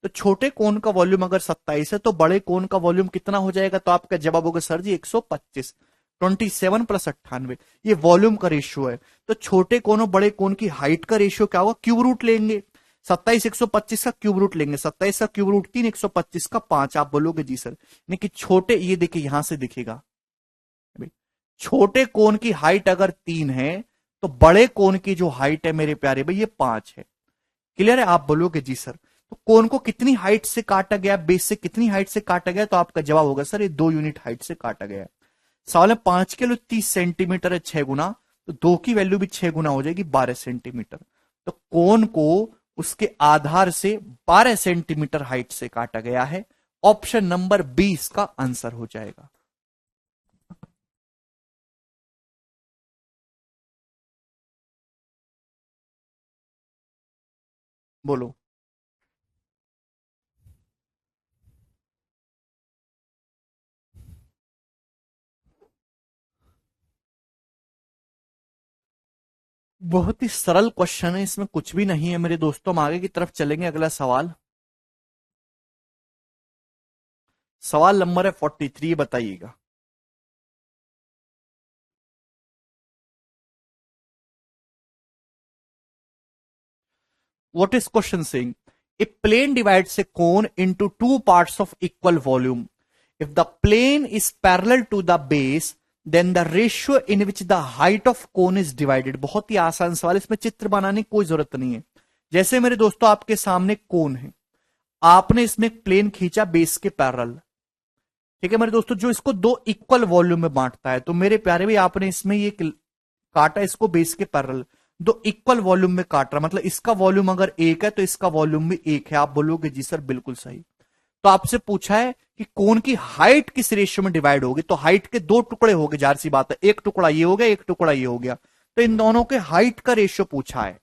तो छोटे कोन का वॉल्यूम अगर 27 है तो बड़े कोन का वॉल्यूम कितना हो जाएगा? तो आपका जवाब होगा सर जी 125। 27 + 98 ये वॉल्यूम का रेशियो है। तो छोटे कोन और बड़े कोन की हाइट का रेशियो क्या होगा? क्यूब रूट लेंगे। 27 125 का क्यूब रूट लेंगे, 27 का क्यूब रूट 3, 125 का 5। आप बोलोगे जी सर, नहीं कि छोटे, ये देखिए यहां से दिखेगा, छोटे कोन की हाइट अगर 3 है तो बड़े कोन की जो हाइट है मेरे प्यारे भाई ये 5 है। क्लियर है? आप बोलोगे जी सर। तो कोन को कितनी हाइट से काटा गया, बेस से कितनी हाइट से काटा गया? तो आपका जवाब होगा सर ये 2 यूनिट हाइट से काटा गया। सवाल है 5 के लिए 30 सेंटीमीटर है 6 गुना, तो 2 की वैल्यू भी 6 गुना हो जाएगी 12 सेंटीमीटर। तो कोन को उसके आधार से 12 सेंटीमीटर हाइट से काटा गया है। ऑप्शन नंबर 20 का आंसर हो जाएगा। बोलो। बहुत ही सरल क्वेश्चन है, इसमें कुछ भी नहीं है मेरे दोस्तों। हम आगे की तरफ चलेंगे। अगला सवाल, सवाल नंबर है 43, बताइएगा। What is question saying? A plane divides a cone into two parts of equal volume. If the plane is parallel to the base then the ratio in which the height of cone is divided. बहुत ही आसान सवाल, इसमें चित्र बनाने की कोई जरूरत नहीं है। जैसे मेरे दोस्तों आपके सामने कोन है, आपने इसमें एक प्लेन खींचा बेस के पैरेलल, ठीक है मेरे दोस्तों, जो इसको दो इक्वल वॉल्यूम में बांटता है। तो मेरे प्यारे भाई आपने इसमें ये काटा इसको बेस के पैरेलल, दो इक्वल वॉल्यूम में काट रहा, मतलब इसका वॉल्यूम अगर एक है तो इसका वॉल्यूम भी एक है। आप बोलोगे जी सर बिल्कुल सही। तो आपसे पूछा है कि कोन की हाइट किस रेशियो में डिवाइड होगी, तो हाइट के दो टुकड़े हो गए, जाहिर सी बात है, एक टुकड़ा ये हो गया, एक टुकड़ा ये हो गया, तो इन दोनों के हाइट का रेशियो पूछा है।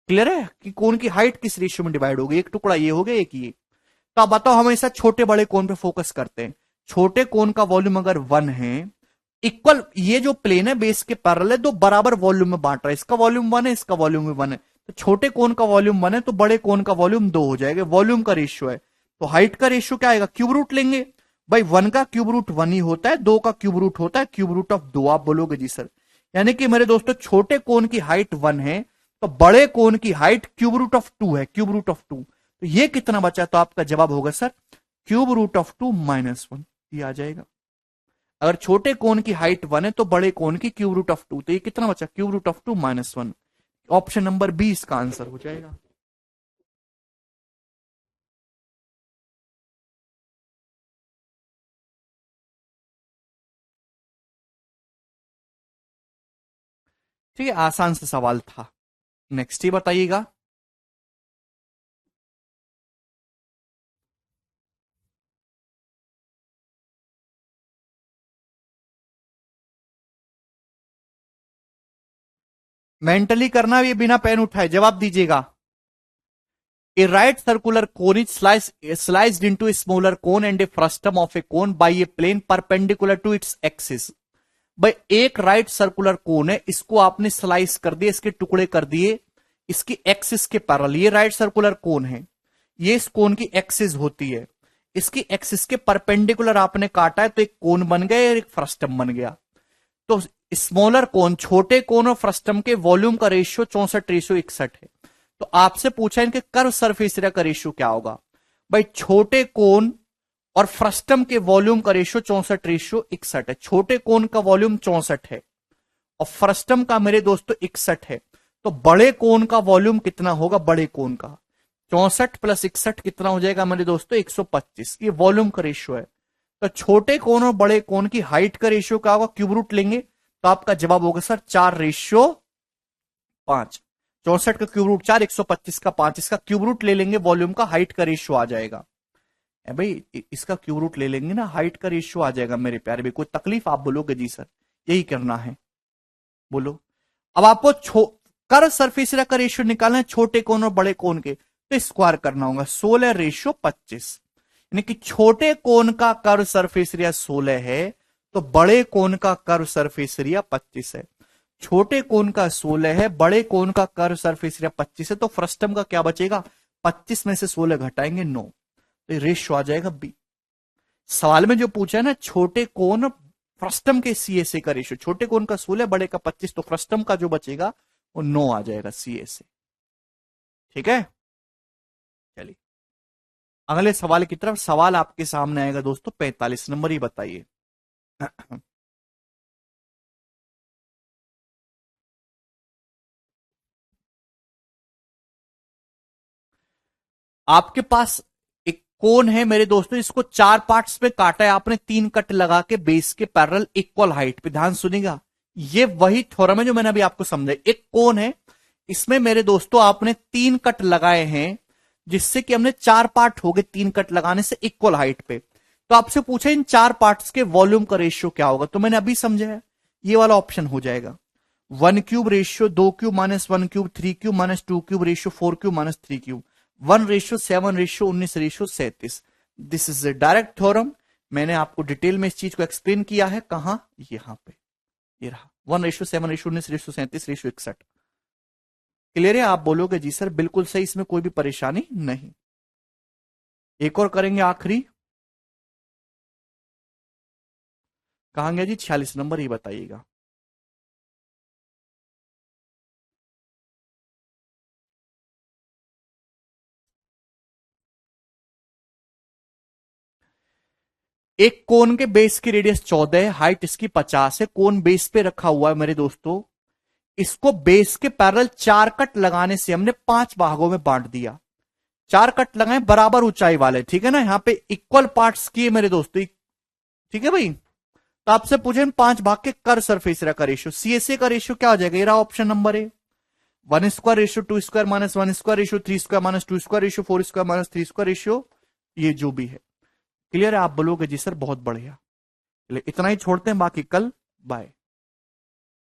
क्लियर है कि कोन की हाइट किस रेशियो में डिवाइड होगी, एक टुकड़ा ये हो गया एक ये। तो आप बताओ, हमेशा छोटे बड़े कोन पे फोकस करते हैं। छोटे कोन का वॉल्यूम अगर 1 है, इक्वल, ये जो प्लेन है बेस के पैरेलल है, दो बराबर वॉल्यूम में बांट रहा है, इसका वॉल्यूम 1 है, इसका वॉल्यूम भी 1 है, तो छोटे कोन का वॉल्यूम 1 है तो बड़े कोन का वॉल्यूम 2 हो जाएगा। वॉल्यूम का रेशियो है, तो हाइट का रेशियो क्या आएगा, क्यूब रूट लेंगे भाई। 1 का क्यूब रूट 1 ही होता है, 2 का क्यूब रूट होता है क्यूब रूट ऑफ 2। आप बोलोगे जी सर, यानी कि मेरे दोस्तों छोटे कोन की हाइट 1 है तो बड़े कोन की हाइट क्यूब रूट ऑफ 2 है, क्यूब रूट ऑफ 2। तो ये कितना बचा, तो आपका जवाब होगा सर क्यूब रूट ऑफ 2 -1, ये आ जाएगा। अगर छोटे कोन की हाइट 1 है तो बड़े कोन की क्यूब रूट ऑफ 2, तो ये कितना बचा, cube root of 2 -1। Option number B इसका आंसर हो जाएगा। ठीक है, आसान सा सवाल था। नेक्स्ट ही बताइएगा। मेंटली करना, ये बिना पेन उठाए जवाब दीजिएगा। A right circular cone is sliced into a smaller cone and a frustum of a cone by a plane perpendicular to its axis। भाई एक राइट सर्कुलर कोन है, इसको आपने स्लाइस कर दिया, इसके टुकड़े कर दिए इसकी एक्सिस के पैरेलल। ये राइट सर्कुलर कोन है, ये इस कोन की एक्सिस होती है, इसकी एक्सिस के परपेंडिकुलर आपने काटा है, तो एक कोन बन गया और एक फ्रस्टम बन गया। तो स्मॉलर कोन, छोटे कोन और फ्रस्टम के वॉल्यूम का रेशियो 64:61 है। तो आपसे पूछा इनके कर्व सरफेस एरिया का रेशियो क्या होगा। भाई छोटे कोन और फ्रस्टम के वॉल्यूम का रेशियो 64:61 है। छोटे कोन का वॉल्यूम 64 है और फ्रस्टम का मेरे दोस्तों 61 है। तो बड़े कोन का वॉल्यूम कितना होगा, बड़े कोन का 64 + 61 कितना हो जाएगा मेरे दोस्तों, 125। ये वॉल्यूम का रेशियो है। तो छोटे कोन और बड़े कोन की हाइट का रेशियो क्या होगा, क्यूब रूट लेंगे, तो आपका जवाब होगा सर 4:5। 64 का क्यूब रूट 4, 125 का 5, इसका क्यूब रूट ले लेंगे, वॉल्यूम का हाइट का रेशियो आ जाएगा। भाई इसका क्यूब रूट ले लेंगे ना, हाइट का रेशियो आ जाएगा मेरे प्यारे भाई। कोई तकलीफ, आप बोलोगे जी सर यही करना है, बोलो। अब आपको कर सरफेस एरिया का रेशियो निकालना है छोटे कोन और बड़े कोन के, तो स्क्वायर करना होगा 16:25। यानी कि छोटे कोन का कर्व सरफेस एरिया 16 है तो बड़े कोन का कर्व सरफेस एरिया 25 है। छोटे कोन का 16 है, बड़े कोन का कर्व सरफेस एरिया 25 है, तो फ्रस्टम का क्या बचेगा, 25 में से 16 घटाएंगे 9, तो ये रेशियो आ जाएगा बी। सवाल में जो पूछा है ना, छोटे कोन फ्रस्टम के सीएसए का रेशियो, छोटे कोन का 16, बड़े का 25, तो फ्रस्टम का जो बचेगा वो 9 आ जाएगा सीएसए। ठीक है, चलिए अगले सवाल की तरफ। सवाल आपके सामने आएगा दोस्तों 45 नंबर, ही बताइए। आपके पास एक कोन है मेरे दोस्तों, इसको 4 पार्ट्स में काटा है आपने, 3 कट लगा के बेस के पैरेलल इक्वल हाइट पे। ध्यान सुनिएगा, ये वही थ्योरम है जो मैंने अभी आपको समझाया। एक कोन है, इसमें मेरे दोस्तों आपने 3 कट लगाए हैं, जिससे कि हमने 4 पार्ट हो गए 3 कट लगाने से इक्वल हाइट पे। तो आपसे पूछा इन 4 पार्ट्स के वॉल्यूम का रेशियो क्या होगा, तो मैंने अभी समझाया, ये वाला ऑप्शन हो जाएगा 1 cube ratio 2 cube -1 cube 3 cube -2 cube ratio 4 cube -3 cube 1:7:19:37। This is a direct theorem. मैंने आपको डिटेल में इस चीज को एक्सप्लेन किया है, कहां, यहां पे, ये रहा 1:7:19:37:61। क्लियर है, आप बोलोगे जी सर बिल्कुल सही, इसमें कोई भी परेशानी नहीं। एक और करेंगे आखिरी, कहां गया जी, 46 नंबर, ही बताइएगा। एक कोन के बेस की रेडियस 14 है, हाइट इसकी 50 है, कोन बेस पे रखा हुआ है मेरे दोस्तों। इसको बेस के पैरेलल 4 कट लगाने से हमने 5 भागों में बांट दिया। 4 कट लगाए बराबर ऊंचाई वाले, ठीक है ना, यहां पे इक्वल पार्ट्स किए मेरे दोस्तों, ठीक है भाई। तो आपसे पूछे 5 भाग के कर सरफेस एरिया का रेशियो, सीएसए का रेशियो क्या हो जाएगा, ये रहा option number A, 1 square ratio 2 square minus 1 square ratio 3 square minus 2 square ratio 4 square minus 3 square ratio, ये जो भी है। क्लियर है, आप बोलोगे जी सर बहुत बढ़िया। इतना ही छोड़ते हैं, बाकी कल बाय।